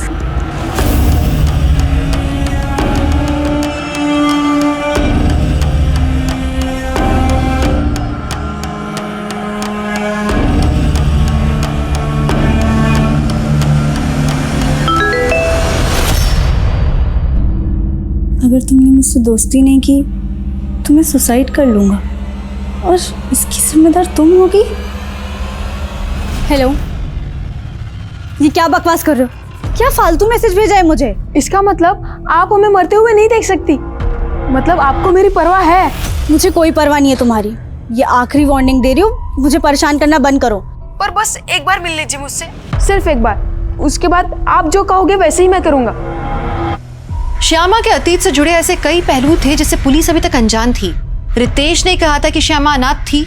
अगर तुमने मुझसे दोस्ती नहीं की तो मैं सुसाइड कर लूँगा और इसकी जिम्मेदार तुम होगी। हेलो, ये क्या बकवास कर रहे हो? क्या फालतू मैसेज भेजा है मुझे? इसका मतलब आप हमें मरते हुए नहीं देख सकती? मतलब आपको मेरी परवाह है? मुझे कोई परवाह नहीं है तुम्हारी। ये आखिरी वार्निंग दे रही हूँ, मुझे परेशान करना बंद करो। पर बस एक बार मिल लीजिए मुझसे। सिर्फ एक बार, उसके बाद आप जो कहोगे वैसे ही मैं करूँगा। श्यामा के अतीत से जुड़े ऐसे कई पहलू थे जिससे पुलिस अभी तक अनजान थी। रितेश ने कहा था कि श्यामा अनाथ थी,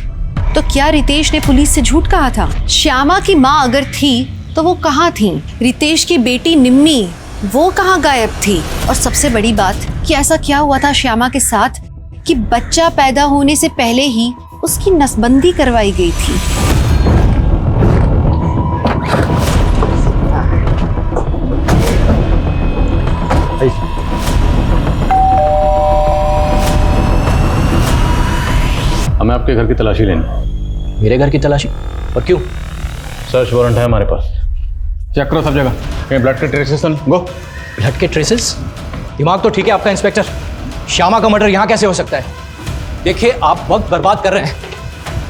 तो क्या रितेश ने पुलिस से झूठ कहा था? श्यामा की माँ अगर थी तो वो कहाँ थी? रितेश की बेटी निम्मी वो कहाँ गायब थी? और सबसे बड़ी बात कि ऐसा क्या हुआ था श्यामा के साथ कि बच्चा पैदा होने से पहले ही उसकी नसबंदी करवाई गई थी? हमें आपके घर की तलाशी लेनी। मेरे घर की तलाशी? और क्यों? सर्च वारंट है हमारे पास। चेक करो सब जगह, कहीं ब्लड के ट्रेसेस तो नहीं? गो। ब्लड के ट्रेसेस? दिमाग तो ठीक है आपका इंस्पेक्टर, श्यामा का मर्डर यहाँ कैसे हो सकता है? देखिए आप वक्त बर्बाद कर रहे हैं।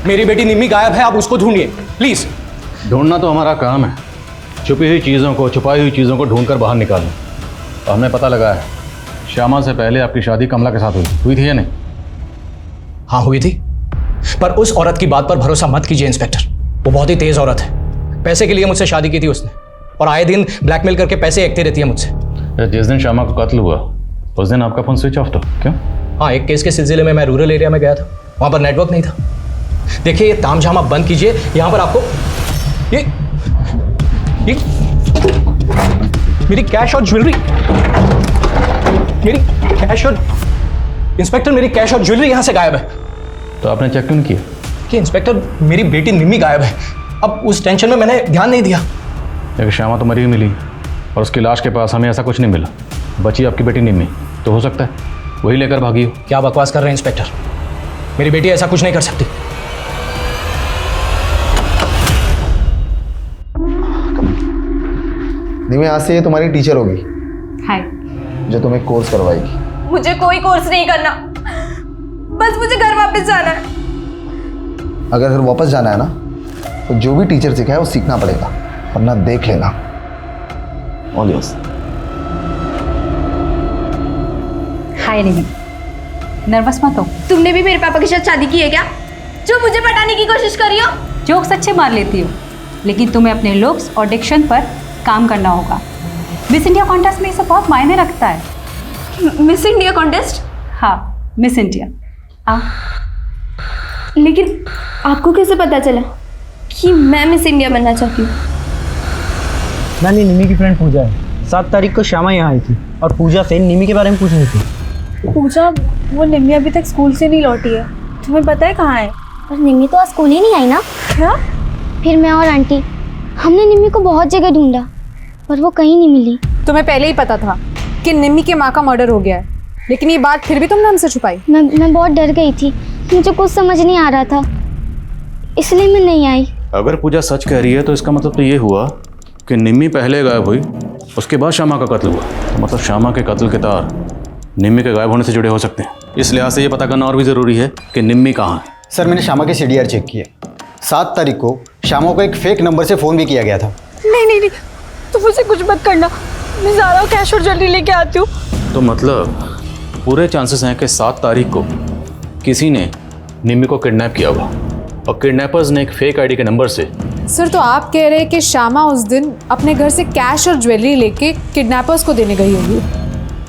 मेरी बेटी निम्मी गायब है, आप उसको ढूंढिए प्लीज। ढूंढना तो हमारा काम है, छुपी हुई चीज़ों को, छुपाई हुई चीज़ों को ढूंढ कर बाहर निकालना। और हमें पता लगा है श्यामा से पहले आपकी शादी कमला के साथ हुई थी या नहीं? हाँ हुई थी, पर उस औरत की बात पर भरोसा मत कीजिए इंस्पेक्टर, वो बहुत ही तेज औरत है। पैसे के लिए मुझसे शादी की थी उसने, और आए दिन ब्लैकमेल करके पैसे एकते रहती है मुझसे। जिस दिन श्यामा का कत्ल हुआ उस दिन आपका फोन स्विच ऑफ था, क्यों? हाँ, एक केस के सिलसिले में मैं रूरल एरिया में गया था, वहाँ पर नेटवर्क नहीं था। देखिए ये तामझाम आप बंद कीजिए, यहाँ पर आपको ये मेरी कैश और ज्वेलरी, मेरी कैश और इंस्पेक्टर मेरी कैश और ज्वेलरी यहाँ से गायब है। तो आपने चेक क्यों नहीं किया? कि इंस्पेक्टर मेरी बेटी निम्मी गायब है, अब उस टेंशन में मैंने ध्यान नहीं दिया। लेकिन श्यामा तो मरी हुई मिली और उसकी लाश के पास हमें ऐसा कुछ नहीं मिला। बची आपकी बेटी निम्मी, तो हो सकता है वही लेकर भागी हो। क्या बकवास कर रहे हैं इंस्पेक्टर, मेरी बेटी ऐसा कुछ नहीं कर सकती। निम्मी आज से ये तुम्हारी टीचर होगी, हाय। जो तुम्हें कोर्स करवाएगी। मुझे कोई कोर्स नहीं करना, बस मुझे घर वापस जाना है। अगर घर वापस जाना है ना, तो जो भी टीचर सिखाए वो सीखना पड़ेगा, वरना देख लेना। All yours. Hi Nimi, nervous मत हो। तुमने भी मेरे पापा के साथ शादी की है क्या, जो मुझे पटाने की कोशिश कर रही हो? जोक्स अच्छे मार लेती हो, लेकिन तुम्हें अपने लुक्स और डिक्शन पर काम करना होगा। मिस इंडिया कॉन्टेस्ट में ये सब बहुत मायने रखता है। Miss India contest? हाँ, मिस इंडिया। लेकिन आपको कैसे पता चला कि मैं मिस इंडिया बनना चाहती हूँ? मैंने निमी की फ्रेंड पूजा है, 7 तारीख को श्यामा यहाँ आई थी और पूजा से निमी के बारे में पूछ रही थी। पूजा, वो निमी अभी तक स्कूल से नहीं लौटी है, तुम्हें पता है कहाँ है? पर निम्मी तो आज स्कूल ही नहीं आई ना। क्या? फिर मैं और आंटी हमने निम्मी को बहुत जगह ढूंढा, पर वो कहीं नहीं मिली। तुम्हें पहले ही पता था कि निम्मी के माँ का मर्डर हो गया है, लेकिन ये बात फिर भी तुमने हमसे छुपाई। मैं बहुत डर गई थी, मुझे कुछ समझ नहीं आ रहा था, इसलिए मैं नहीं आई। अगर पूजा सच कह रही है तो इसका मतलब तो ये हुआ कि निम्मी पहले गायब हुई, उसके बाद श्यामा का कत्ल हुआ। तो मतलब श्यामा के कत्ल के तार निम्मी के गायब होने से जुड़े हो सकते हैं। इस लिहाज से ये पता करना और भी ज़रूरी है कि निम्मी कहाँ है। सर, मैंने श्यामा के CDR चेक किए। 7 तारीख को श्यामा को एक फेक नंबर से फ़ोन भी किया गया था। नहीं, तुम मुझे कुछ मत करना, मैं ज़्यादा कैश और ज्वेलरी लेके आती हूँ। तो मतलब पूरे चांसेस हैं कि 7 तारीख को किसी ने निम्मी को किडनैप किया होगा और किडनैपर्स ने एक फेक आईडी के नंबर से। सर, तो आप कह रहे हैं कि श्यामा उस दिन अपने घर से कैश और ज्वेलरी लेके किडनैपर्स को देने गई होगी,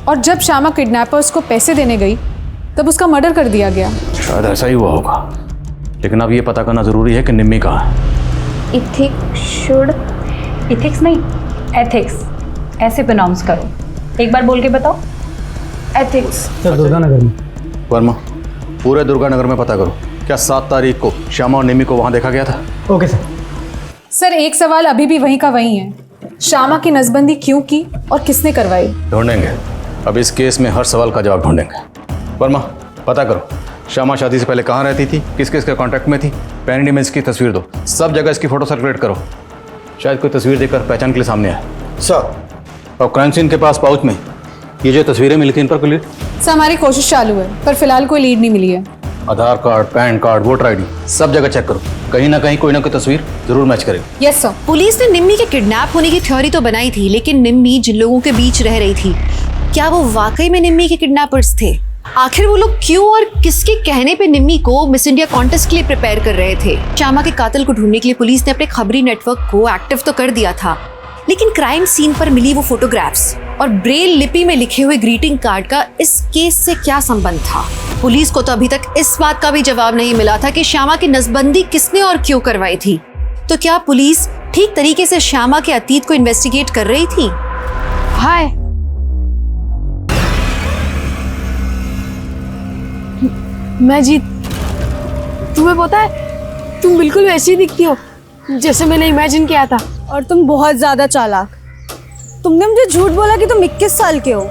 और जब श्यामा किडनैपर्स को पैसे देने गई तब उसका मर्डर कर दिया गया। शायद ऐसा ही हुआ होगा, लेकिन अब ये पता करना ज़रूरी है कि निम्मी कहाँ है। इथिक्स नहीं, एथिक्स ऐसे प्रोनाउंस करो। एक बार बोल के बताओ। एथिक्स। सर, दुर्गानगर में। वर्मा, पूरे दुर्गानगर में पता करो, क्या 7 तारीख को श्यामा और निम्मी को वहाँ देखा गया था? Okay sir. सर, एक सवाल अभी भी वहीं का वहीं है, श्यामा की नसबंदी क्यों की और किसने करवाई? ढूंढेंगे, अब इस केस में हर सवाल का जवाब ढूंढेंगे। वर्मा, पता करो श्यामा शादी से पहले कहाँ रहती थी, किस किस के कॉन्टैक्ट में थी, पैन इमेज की तस्वीर दो, सब जगह इसकी फ़ोटो सर्कुलेट करो। शायद कोई तस्वीर देखकर पहचान के लिए सामने आए। सर, और क्राइम सीन के पास पाउच में ये जो तस्वीरें मिली थी, इन पर कोई लीड? सर, हमारी कोशिश चालू है, पर फिलहाल कोई लीड नहीं मिली है। Aadhaar card, PAN card, voter ID सब जगह चेक करो, कहीं ना कहीं कोई ना कोई तस्वीर जरूर मैच करेगी। Yes sir. पुलिस ने निम्मी के किडनैप होने की थ्योरी तो बनाई थी, लेकिन निम्मी जिन लोगों के बीच रह रही थी, क्या वो वाकई में निम्मी के किडनैपर्स थे? आखिर वो लोग क्यों और किसके कहने पे निम्मी को मिस इंडिया कॉन्टेस्ट के लिए प्रिपेयर कर रहे थे? श्यामा के कातिल को ढूंढने के लिए पुलिस ने अपने खबरी नेटवर्क को एक्टिव तो कर दिया था, लेकिन क्राइम सीन पर मिली वो फोटोग्राफ्स और ब्रेल लिपि में लिखे हुए ग्रीटिंग कार्ड का इस केस से क्या संबंध था? पुलिस को तो अभी तक इस बात का भी जवाब नहीं मिला था कि श्यामा की नसबंदी किसने और क्यों करवाई थी। तो क्या पुलिस ठीक तरीके से श्यामा के अतीत को इन्वेस्टिगेट कर रही थी? हाय, मैं जीत। तुम्हें पता है तुम बिल्कुल वैसी ही दिखती हो जैसे मैंने इमेजिन किया था। और तुम बहुत ज्यादा चालाक। तुमने मुझे झूठ बोला कि तुम 21 साल के हो।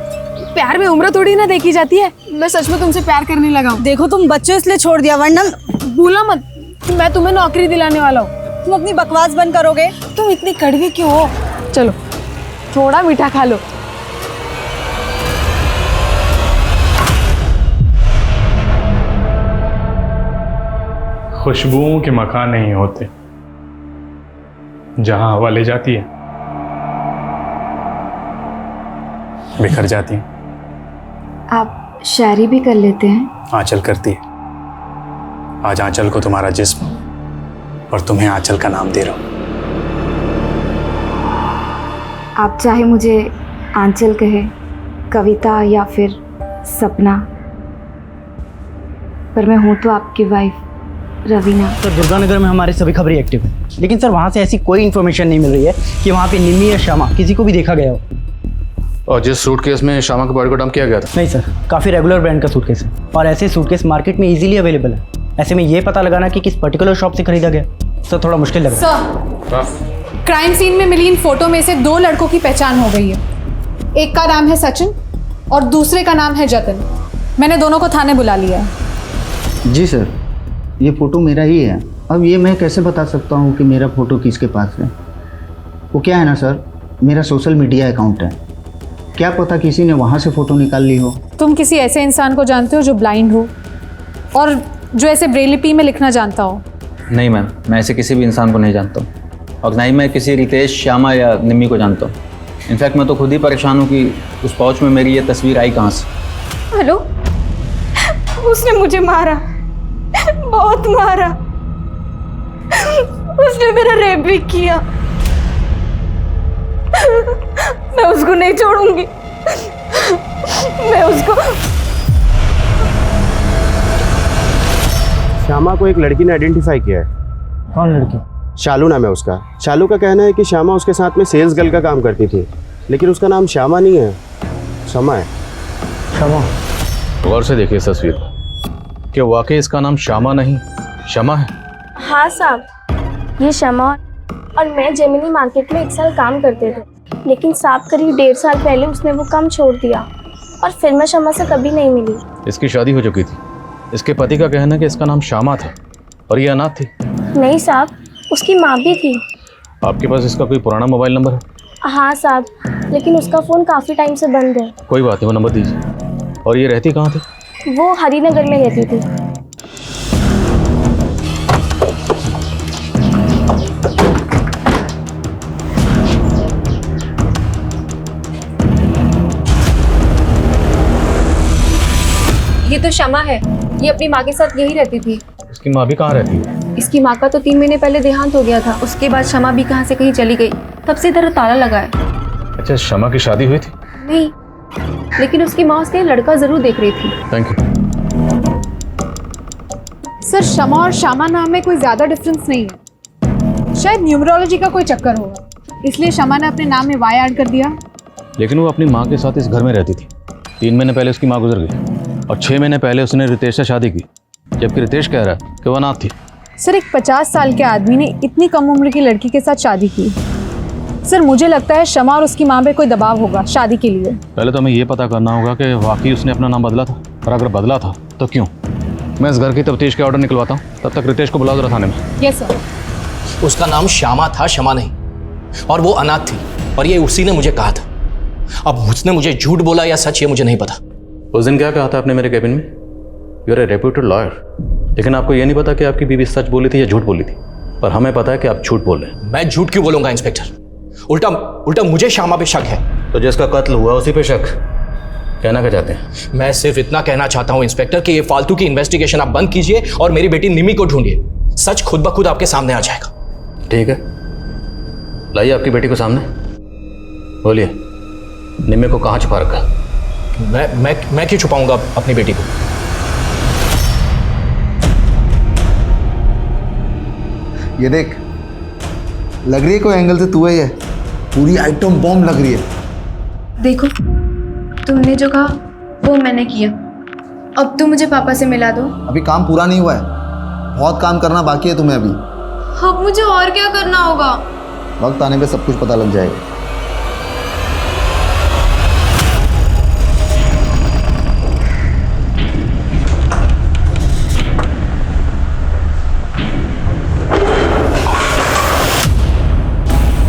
प्यार में उम्र थोड़ी ना देखी जाती है। मैं सच में तुमसे प्यार करने लगा हूँ। देखो तुम बच्चे इसलिए छोड़ दिया, वरना भूला मत, मैं तुम्हें नौकरी दिलाने वाला हूँ। तुम अपनी बकवास बंद करोगे? तुम इतनी कड़वी क्यों हो? चलो थोड़ा मीठा खा लो। खुशबुओं के मकान नहीं होते, जहां हवा ले जाती है बिखर जाती हैं। आप शायरी भी कर लेते हैं? आंचल करती है। आज आंचल को तुम्हारा जिस्म और तुम्हें आंचल का नाम दे रहा हूं। आप चाहे मुझे आंचल कहे, कविता या फिर सपना, पर मैं हूँ तो आपकी वाइफ रवीना। सर दुर्गानगर में हमारे सभी खबरें एक्टिव हैं, लेकिन सर वहाँ से ऐसी कोई इन्फॉर्मेशन नहीं मिल रही है कि वहाँ पे निम्मी या श्यामा किसी को भी देखा गया हो। और जिस सूटकेस में श्यामा के बॉडी को डंप किया गया था? नहीं सर, काफ़ी रेगुलर ब्रांड का सूटकेस है और ऐसे सूटकेस मार्केट में इजीली अवेलेबल है। ऐसे में ये पता लगाना कि किस पर्टिकुलर शॉप से खरीदा गया सर थोड़ा मुश्किल लग रहा है। सर, क्राइम सीन में मिली इन फोटो में से 2 लड़कों की पहचान हो गई है। एक का नाम है सचिन और दूसरे का नाम है जतिन। मैंने दोनों को थाने बुला लिया है। जी सर, ये फ़ोटो मेरा ही है। अब ये मैं कैसे बता सकता हूँ कि मेरा फ़ोटो किसके पास है? वो क्या है ना सर, मेरा सोशल मीडिया अकाउंट है, क्या पता किसी ने वहाँ से फ़ोटो निकाल ली हो। तुम किसी ऐसे इंसान को जानते हो जो ब्लाइंड हो और जो ऐसे ब्रेल लिपि में लिखना जानता हो? नहीं मैम, मैं ऐसे किसी भी इंसान को नहीं जानता हूँ और ना ही मैं किसी रितेश, श्यामा या निम्मी को जानता हूँ। इनफैक्ट मैं तो खुद ही परेशान हूँ कि उस पाउच में मेरी ये तस्वीर आई कहाँ से। हेलो, उसने मुझे मारा, बहुत मारा। उसने मेरा रेप भी किया। मैं उसको नहीं छोड़ूंगी। मैं उसको। श्यामा को एक लड़की ने आइडेंटिफाई किया है। कौन लड़की? शालू नाम है उसका। शालू का कहना है कि श्यामा उसके साथ में सेल्स गर्ल का काम करती थी, लेकिन उसका नाम श्यामा नहीं है, शमा है। शमा? गौर से देखिए इस तस्वीर को, क्या वाकई इसका नाम श्यामा नहीं शमा है? हाँ साहब, ये शमा और मैं जेमिनी मार्केट में 1 साल काम करते थे, लेकिन साहब करीब 1.5 साल पहले उसने वो काम छोड़ दिया और फिर मैं शमा से कभी नहीं मिली। इसकी शादी हो चुकी थी। इसके पति का कहना है कि इसका नाम श्यामा था और ये अनाथ थी। नहीं साहब, उसकी माँ भी थी। आपके पास इसका कोई पुराना मोबाइल नंबर है? हाँ साहब, लेकिन उसका फ़ोन काफ़ी टाइम से बंद है। कोई बात नहीं, वो नंबर दीजिए। और ये रहती कहाँ थी? वो हरिनगर में रहती थी। ये तो शमा है, ये अपनी माँ के साथ यही रहती थी। इसकी माँ भी कहाँ रहती है? इसकी माँ का तो 3 महीने पहले देहांत हो गया था। उसके बाद शमा भी कहाँ से कहीं चली गई, तब से इधर ताला लगा है। अच्छा, शमा की शादी हुई थी? नहीं, लेकिन उसकी माँ उसके लड़का जरूर देख रही थी। Thank you. सर, शमा और श्यामा नाम में कोई ज़्यादा डिफरेंस नहीं है। शायद न्यूमरोलॉजी का कोई चक्कर होगा, इसलिए शमा ने अपने नाम में वाई ऐड कर दिया। लेकिन वो अपनी माँ के साथ इस घर में रहती थी। 3 महीने पहले उसकी माँ गुजर गई और 6 महीने पहले उसने रितेश से शादी की, जबकि रितेश कह रहा है कि वो अनाथ थी। सर, एक 50 साल के आदमी ने इतनी कम उम्र की लड़की के साथ शादी की। सर, मुझे लगता है शमा और उसकी माँ पे कोई दबाव होगा शादी के लिए। पहले तो हमें ये पता करना होगा कि वाकई उसने अपना नाम बदला था, और अगर बदला था तो क्यों। मैं इस घर की तफ्तीश के ऑर्डर निकलवाता हूँ, तब तक रितेश को बुलाओ जरा थाने में। Yes sir. उसका नाम श्यामा था, शमा नहीं, और वो अनाथ थी, और ये उसी ने मुझे कहा था। अब उसने मुझे झूठ बोला या सच, ये मुझे नहीं पता। उस दिन क्या कहा था आपने मेरे कैबिन में? You are a reputed lawyer, लेकिन आपको ये नहीं पता कि आपकी बीवी सच बोली थी या झूठ बोली थी। पर हमें पता है कि आप झूठ बोल रहे हैं। मैं झूठ क्यों बोलूंगा इंस्पेक्टर? उल्टा मुझे श्यामा पे शक है। तो जिसका कत्ल हुआ उसी पे शक? कहना क्या चाहते हैं? मैं सिर्फ इतना कहना चाहता हूँ इंस्पेक्टर कि ये फालतू की इन्वेस्टिगेशन आप बंद कीजिए और मेरी बेटी निमी को ढूंढिए। सच खुद ब खुद आपके सामने आ जाएगा। ठीक है, लाइए आपकी बेटी को सामने। बोलिए, निम्मी को कहाँ छुपा रखा है? मैं क्यों छुपाऊंगा अपनी बेटी को? ये देख, लग रही है कोई एंगल से तू ही है। पूरी आइटम बॉम्ब लग रही है। देखो, तुमने जो कहा वो मैंने किया। अब तुम मुझे पापा से मिला दो। अभी काम पूरा नहीं हुआ है, बहुत काम करना बाकी है तुम्हें अभी। अब मुझे और क्या करना होगा? वक्त आने पे सब कुछ पता लग जाएगा।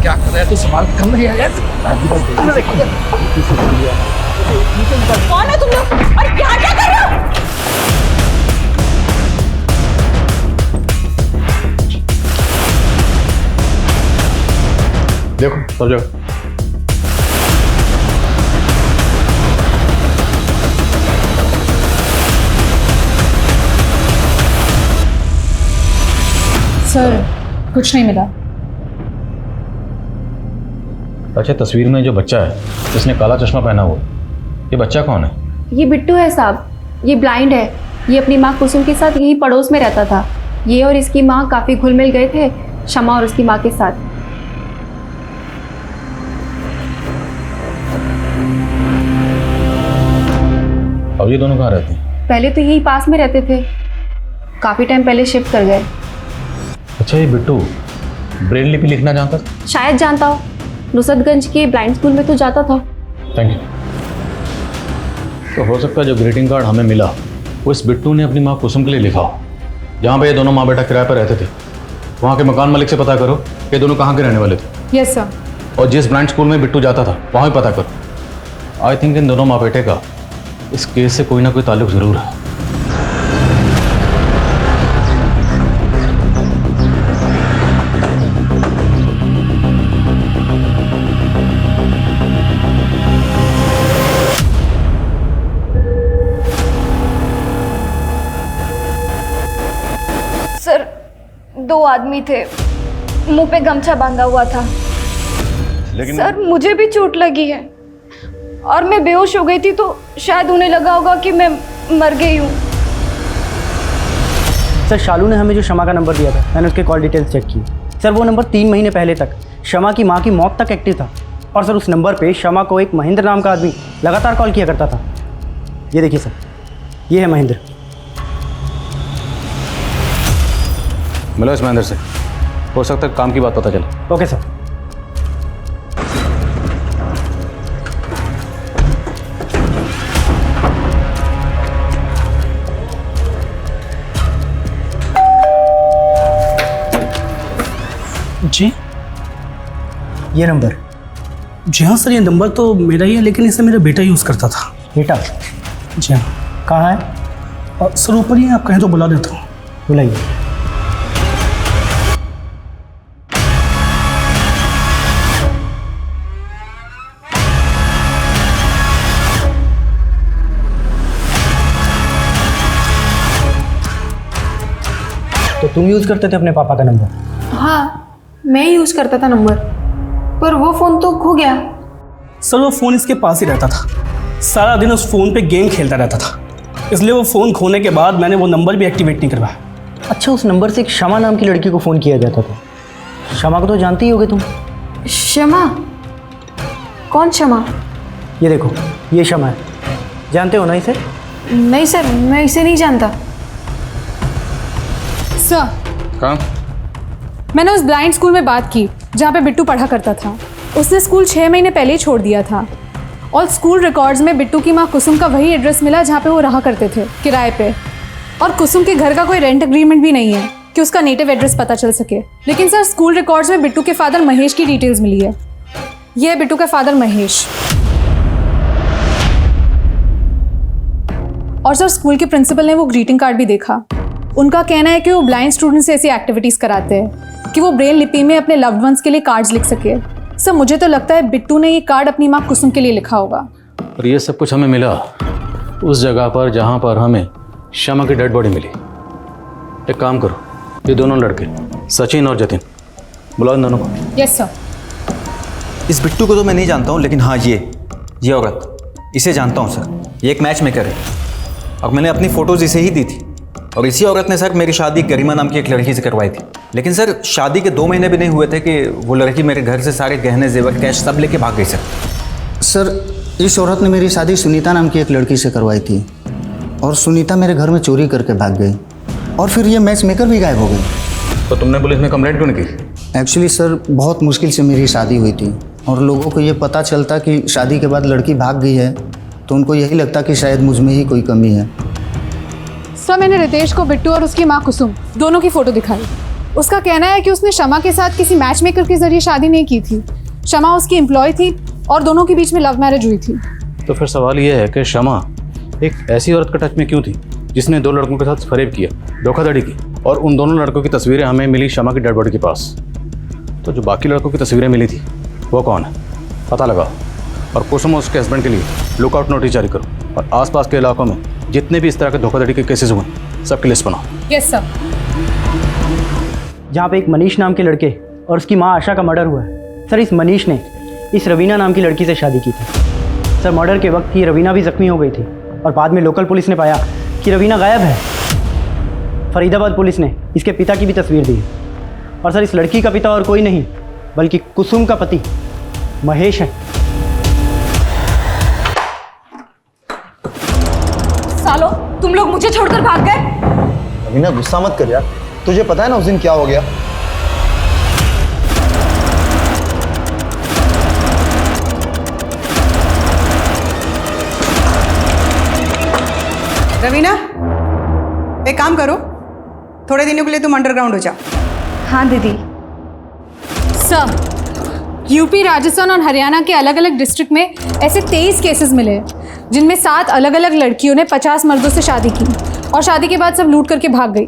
क्या कर रहा है तू? सवाल कम नहीं आया। कौन है तुम लोग और क्या क्या कर रहे हो? देखो सब जगह। सर, कुछ नहीं मिला। अच्छा, तस्वीर में जो बच्चा है जिसने काला चश्मा पहना हुआ, ये बच्चा कौन है? ये बिट्टू है साहब, ये ब्लाइंड है। ये अपनी माँ कुसुम के साथ यही पड़ोस में रहता था। ये और इसकी माँ काफ़ी घुल मिल गए थे शमा और उसकी माँ के साथ। अब ये दोनों कहाँ रहते हैं? पहले तो यही पास में रहते थे, काफ़ी टाइम पहले शिफ्ट कर गए। अच्छा, ये बिट्टू ब्रेल लिपि लिखना जानता था? शायद जानता हो, नुसरतगंज के ब्लाइंड स्कूल में तो जाता था। Thank you. तो हो सकता है जो ग्रीटिंग कार्ड हमें मिला वो इस बिट्टू ने अपनी माँ कुसुम के लिए लिखा हो। जहाँ पे ये दोनों माँ बेटा किराए पर रहते थे, वहाँ के मकान मालिक से पता करो ये दोनों कहाँ के रहने वाले थे। Yes sir. और जिस ब्लाइंड स्कूल में बिट्टू जाता था वहाँ भी पता करो। आई थिंक इन दोनों माँ बेटे का इस केस से कोई ना कोई ताल्लुक ज़रूर है। सर, 2 आदमी थे, मुंह पे गमछा बांधा हुआ था। लेकिन सर, मुझे भी चोट लगी है और मैं बेहोश हो गई थी, तो शायद उन्हें लगा होगा कि मैं मर गई हूँ। सर, शालू ने हमें जो शमा का नंबर दिया था, मैंने उसके कॉल डिटेल्स चेक की। सर, वो नंबर 3 महीने पहले तक शमा की माँ की मौत तक एक्टिव था। और सर, उस नंबर पे शमा को एक महेंद्र नाम का आदमी लगातार कॉल किया करता था। ये देखिए सर, ये है महेंद्र। मिलो इस महेंद्र से, हो सकता है काम की बात पता चले। Okay sir. जी, ये नंबर? जी हाँ सर, ये नंबर तो मेरा ही है, लेकिन इसे मेरा बेटा यूज़ करता था। बेटा? जी हाँ। कहाँ है? सर, ऊपर ही, आप कहें तो बुला देता हूँ। बुलाइए। तो तुम यूज़ करते थे अपने पापा का नंबर? हाँ, मैं यूज़ करता था नंबर, पर वो फ़ोन तो खो गया। सर, वो फ़ोन इसके पास ही रहता था, सारा दिन उस फ़ोन पे गेम खेलता रहता था, इसलिए वो फ़ोन खोने के बाद मैंने वो नंबर भी एक्टिवेट नहीं करवाया। अच्छा, उस नंबर से एक शमा नाम की लड़की को फ़ोन किया जाता था। शमा को तो जानती ही होगे तुम। शमा? कौन शमा? ये देखो, ये शमा है, जानते हो ना इसे? नहीं सर, मैं इसे नहीं जानता। सर, कहाँ? मैंने उस ब्लाइंड स्कूल में बात की जहाँ पे बिट्टू पढ़ा करता था। उसने स्कूल 6 महीने पहले ही छोड़ दिया था और स्कूल रिकॉर्ड्स में बिट्टू की माँ कुसुम का वही एड्रेस मिला जहाँ पे वो रहा करते थे, किराए पे। और कुसुम के घर का कोई रेंट एग्रीमेंट भी नहीं है कि उसका नेटिव एड्रेस पता चल सके। लेकिन सर, स्कूल रिकॉर्ड्स में बिट्टू के फादर महेश की डिटेल्स मिली है। ये है बिट्टू का फादर महेश। और सर, स्कूल के प्रिंसिपल ने वो ग्रीटिंग कार्ड भी देखा। उनका कहना है कि वो ब्लाइंड स्टूडेंट्स से ऐसी एक्टिविटीज़ कराते हैं कि वो ब्रेल लिपि में अपने लव्ड वंस के लिए कार्ड्स लिख सके। सर, मुझे तो लगता है बिट्टू ने ये कार्ड अपनी माँ कुसुम के लिए लिखा होगा। और ये सब कुछ हमें मिला उस जगह पर जहाँ पर हमें शमा की डेड बॉडी मिली। एक काम करो, ये दोनों लड़के सचिन और जतिन, बुलाओ इन दोनों को। Yes sir. इस बिट्टू को तो मैं नहीं जानता हूँ, लेकिन हाँ ये औरत, इसे जानता हूँ सर। ये एक मैच मेकर है और मैंने अपनी फ़ोटोज़ इसे ही दी थी। और इसी औरत ने सर मेरी शादी गरिमा नाम की एक लड़की से करवाई थी। लेकिन सर शादी के 2 महीने भी नहीं हुए थे कि वो लड़की मेरे घर से सारे गहने जेवर कैश सब लेके भाग गई सर, इस औरत ने मेरी शादी सुनीता नाम की एक लड़की से करवाई थी और सुनीता मेरे घर में चोरी करके भाग गई और फिर ये मैच मेकर भी गायब हो गई। तो तुमने पुलिस में कंप्लेंट क्यों नहीं की? एक्चुअली सर बहुत मुश्किल से मेरी शादी हुई थी और लोगों को ये पता चलता कि शादी के बाद लड़की भाग गई है तो उनको यही लगता कि शायद मुझ में ही कोई कमी है। सर, मैंने रितेश को बिट्टू और उसकी माँ कुसुम दोनों की फ़ोटो दिखाई। उसका कहना है कि उसने शमा के साथ किसी मैच मेकर के जरिए शादी नहीं की थी। शमा उसकी एम्प्लॉय थी और दोनों के बीच में लव मैरिज हुई थी। तो फिर सवाल ये है कि शमा एक ऐसी औरत का टच में क्यों थी जिसने 2 लड़कों के साथ फरेब किया, धोखाधड़ी की, और उन दोनों लड़कों की तस्वीरें हमें मिली शमा की डेड बॉडी के पास। तो जो बाकी लड़कों की तस्वीरें मिली थी वो कौन है, पता लगाओ। और कुसुम और उसके हस्बैंड के लिए लुकआउट नोटिस जारी करो और आसपास के इलाकों में जितने भी इस तरह के धोखाधड़ी के केसेस हुए सबकी लिस्ट बनाओ। Yes sir. जहाँ पे एक मनीष नाम के लड़के और उसकी माँ आशा का मर्डर हुआ है। सर, इस मनीष ने इस रवीना नाम की लड़की से शादी की थी। सर, मर्डर के वक्त ये रवीना भी जख्मी हो गई थी और बाद में लोकल पुलिस ने पाया कि रवीना गायब है। फरीदाबाद पुलिस ने इसके पिता की भी तस्वीर दी और सर इस लड़की का पिता और कोई नहीं बल्कि कुसुम का पति महेश है। सालो, तुम लोग मुझे छोड़कर भाग गए। रवीना गुस्सा मत कर यार, तुझे पता है ना उस दिन क्या हो गया। रवीना, एक काम करो, थोड़े दिनों के लिए तुम अंडरग्राउंड हो जाओ। हाँ दीदी। सर, यूपी, राजस्थान और हरियाणा के अलग अलग डिस्ट्रिक्ट में ऐसे 23 केसेस मिले हैं जिनमें 7 अलग अलग लड़कियों ने 50 मर्दों से शादी की और शादी के बाद सब लूट करके भाग गई।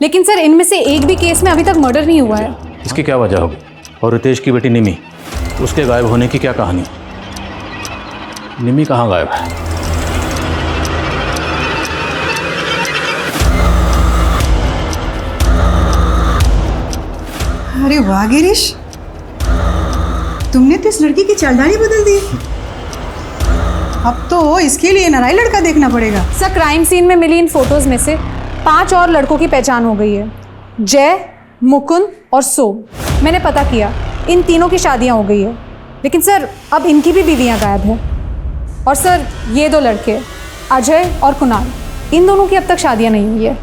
लेकिन सर इनमें से एक भी केस में अभी तक मर्डर नहीं हुआ है। इसकी क्या वजह होगी? और रितेश की बेटी निमी, उसके गायब होने की क्या कहानी? निमी कहाँ गायब है? अरे वाह गिरीश, तुमने तो इस लड़की की चालडाली बदल दी। अब तो इसके लिए नराई लड़का देखना पड़ेगा। सर, क्राइम सीन में मिली इन फोटोज में से 5 और लड़कों की पहचान हो गई है, जय, मुकुंद और सोम। मैंने पता किया, इन तीनों की शादियां हो गई है, लेकिन सर अब इनकी भी बीवियां गायब हैं। और सर ये 2 लड़के अजय और कुणाल, इन दोनों की अब तक शादियां नहीं हुई है।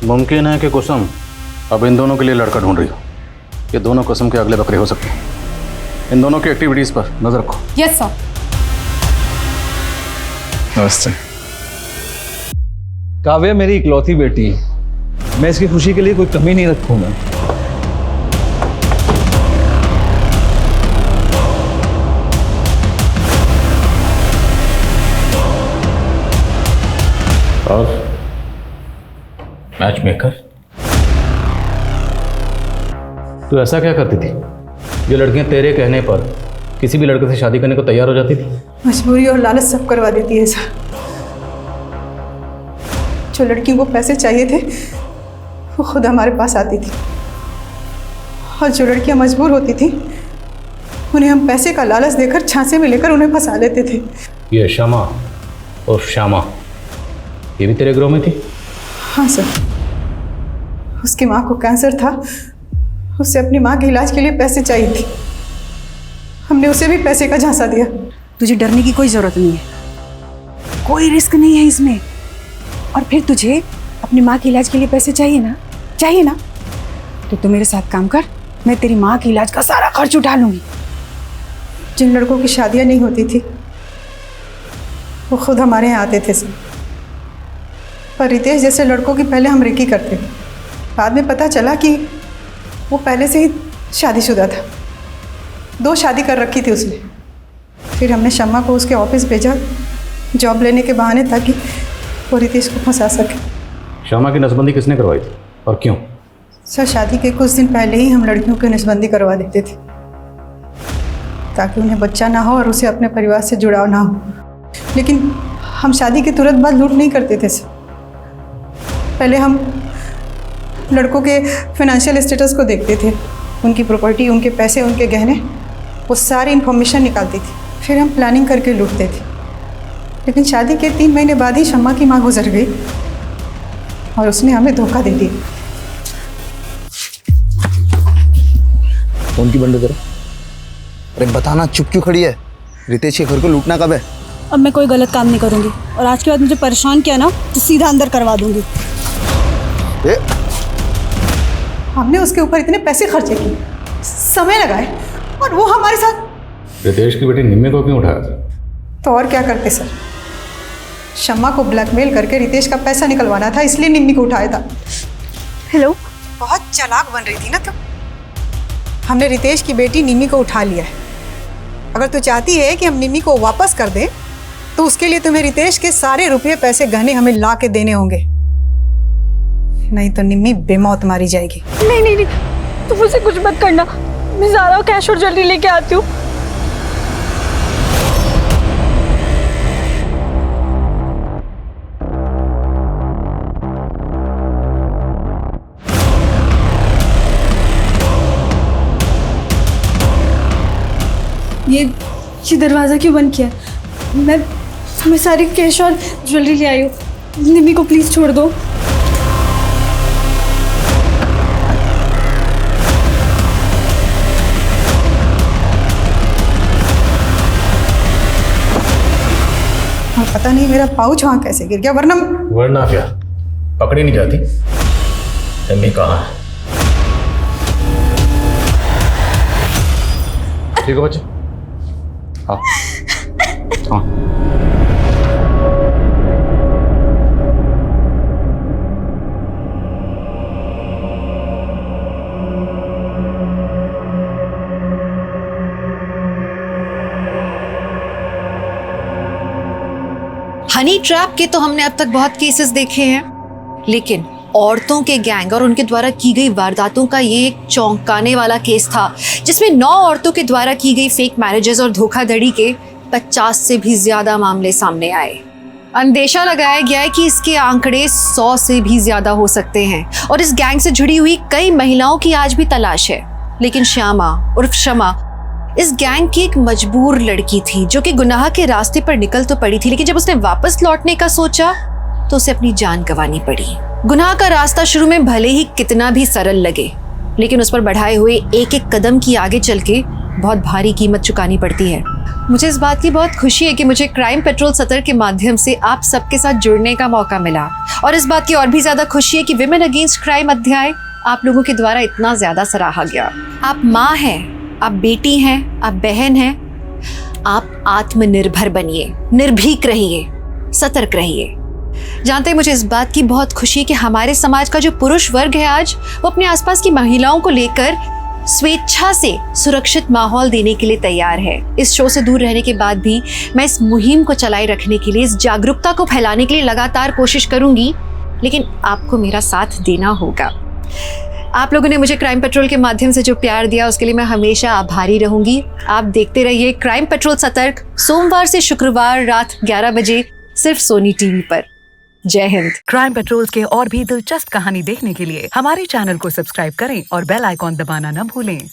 मुमकिन है कि कुसुम अब इन दोनों के लिए लड़का ढूंढ रही हो। ये दोनों कुसुम के अगले बकरे हो सकते हैं। इन दोनों की एक्टिविटीज पर नजर रखो। Yes sir. नमस्ते। काव्या मेरी इकलौती बेटी है, मैं इसकी खुशी के लिए कोई कमी नहीं रखूंगा। और मैच मेकर, तू ऐसा क्या करती थी? ये लड़कियां तेरे कहने पर किसी भी लड़के से शादी करने को तैयार हो जाती थी। मजबूरी और लालच सब करवा देती है सर। जो लड़कियों को पैसे चाहिए थे वो खुद हमारे पास आती थी और जो लड़कियां मजबूर होती थी उन्हें हम पैसे का लालच देकर झांसे में लेकर उन्हें फंसा लेते थे। ये शमा और श्यामा, ये भी तेरे ग्रोह में थी? हाँ सर, उसकी माँ को कैंसर था, उसे अपनी माँ के इलाज के लिए पैसे चाहिए थे। हमने उसे भी पैसे का झांसा दिया। तुझे डरने की कोई ज़रूरत नहीं है, कोई रिस्क नहीं है इसमें। और फिर तुझे अपनी माँ के इलाज के लिए पैसे चाहिए ना, तो तू मेरे साथ काम कर, मैं तेरी माँ के इलाज का सारा खर्च उठा लूँगी। जिन लड़कों की शादियाँ नहीं होती थी वो खुद हमारे यहाँ आते थे सर। पर रितेश जैसे लड़कों की पहले हम रेकी करते थे, बाद में पता चला कि वो पहले से ही शादीशुदा था, 2 शादी कर रखी थी उसने। फिर हमने शम्मा को उसके ऑफिस भेजा जॉब लेने के बहाने ताकि वो रितेश को फंसा सके। शम्मा की नसबंदी किसने करवाई थी और क्यों? सर, शादी के कुछ दिन पहले ही हम लड़कियों की नसबंदी करवा देते थे ताकि उन्हें बच्चा ना हो और उसे अपने परिवार से जुड़ाव ना हो। लेकिन हम शादी के तुरंत बाद लूट नहीं करते थे सर। पहले हम लड़कों के फाइनेंशियल स्टेटस को देखते थे, उनकी प्रॉपर्टी, उनके पैसे, उनके गहने, वो सारी इन्फॉर्मेशन निकालती थी, फिर हम प्लानिंग करके लूटते थे। लेकिन शादी के 3 महीने बाद ही शम्मा की माँ गुजर गई और उसने हमें धोखा दे दिया। फोन की बंद करो। अरे बताना, चुप क्यों खड़ी है? रितेश के घर को लूटना कब है? अब मैं कोई गलत काम नहीं करूँगी और आज के बाद मुझे परेशान किया ना तो सीधा अंदर करवा दूँगी। हमने उसके ऊपर इतने पैसे खर्चे किए, समय लगाए, और वो हमारे साथ। रितेश की बेटी निम्मी को क्यों उठाया था? तो और क्या करते सर, शम्मा को ब्लैकमेल करके रितेश का पैसा निकलवाना था, इसलिए निम्मी को उठाया था। हेलो, बहुत चालाक बन रही थी ना तुम। हमने रितेश की बेटी निम्मी को उठा लिया है। अगर तू चाहती है कि हम निम्मी को वापस कर दें तो उसके लिए तुम्हें रितेश के सारे रुपये, पैसे, गहने हमें ला के देने होंगे, नहीं तो निम्मी बेमौत मारी जाएगी। नहीं नहीं नहीं, तुम मुझसे कुछ मत करना, मैं ज़ारा और कैश और ज्वेलरी लेके आती हूँ। ये दरवाज़ा क्यों बंद किया? मैं सारी कैश और ज्वेलरी ले आई हूँ। निम्मी को प्लीज़ छोड़ दो। और पता नहीं मेरा पाउच वहाँ कैसे गिर गया, वरना क्या पकड़ी नहीं जाती? निम्मी कहाँ है? ठीक है बच्चे, हाँ हाँ। हनी ट्रैप के तो हमने अब तक बहुत केसेस देखे हैं, लेकिन औरतों के गैंग और उनके द्वारा की गई वारदातों का ये एक चौंकाने वाला केस था, जिसमें 9 औरतों के द्वारा की गई फेक मैरिजेस और धोखाधड़ी के 50 से भी ज्यादा मामले सामने आए। अंदेशा लगाया गया है कि इसके आंकड़े 100 से भी ज्यादा हो सकते हैं और इस गैंग से जुड़ी हुई कई महिलाओं की आज भी तलाश है। लेकिन श्यामा उर्फ शमा इस गैंग की एक मजबूर लड़की थी जो कि गुनाह के रास्ते पर निकल तो पड़ी थी, लेकिन जब उसने वापस लौटने का सोचा तो उसे अपनी जान गंवानी पड़ी। गुनाह का रास्ता शुरू में भले ही कितना भी सरल लगे, लेकिन उस पर बढ़ाए हुए एक एक कदम की आगे चल के बहुत भारी कीमत चुकानी पड़ती है। मुझे इस बात की बहुत खुशी है कि मुझे क्राइम पेट्रोल सतर्क के माध्यम से आप सबके साथ जुड़ने का मौका मिला, और इस बात की और भी ज्यादा खुशी है कि विमेन अगेंस्ट क्राइम अध्याय आप लोगों के द्वारा इतना ज्यादा सराहा गया। आप माँ हैं, आप बेटी हैं, आप बहन हैं, आप आत्मनिर्भर बनिए, निर्भीक रहिए, सतर्क रहिए। जानते हैं, मुझे इस बात की बहुत खुशी है कि हमारे समाज का जो पुरुष वर्ग है आज वो अपने आसपास की महिलाओं को लेकर स्वेच्छा से सुरक्षित माहौल देने के लिए तैयार है। इस शो से दूर रहने के बाद भी मैं इस मुहिम को चलाए रखने के लिए, इस जागरूकता को फैलाने के लिए लगातार कोशिश करूंगी, लेकिन आपको मेरा साथ देना होगा। आप लोगों ने मुझे क्राइम पेट्रोल के माध्यम से जो प्यार दिया उसके लिए मैं हमेशा आभारी रहूंगी। आप देखते रहिए क्राइम पेट्रोल सतर्क, सोमवार से शुक्रवार रात 11 बजे सिर्फ सोनी टीवी पर। जय हिंद। क्राइम पेट्रोल के और भी दिलचस्प कहानी देखने के लिए हमारे चैनल को सब्सक्राइब करें और बेल आइकॉन दबाना न भूलें।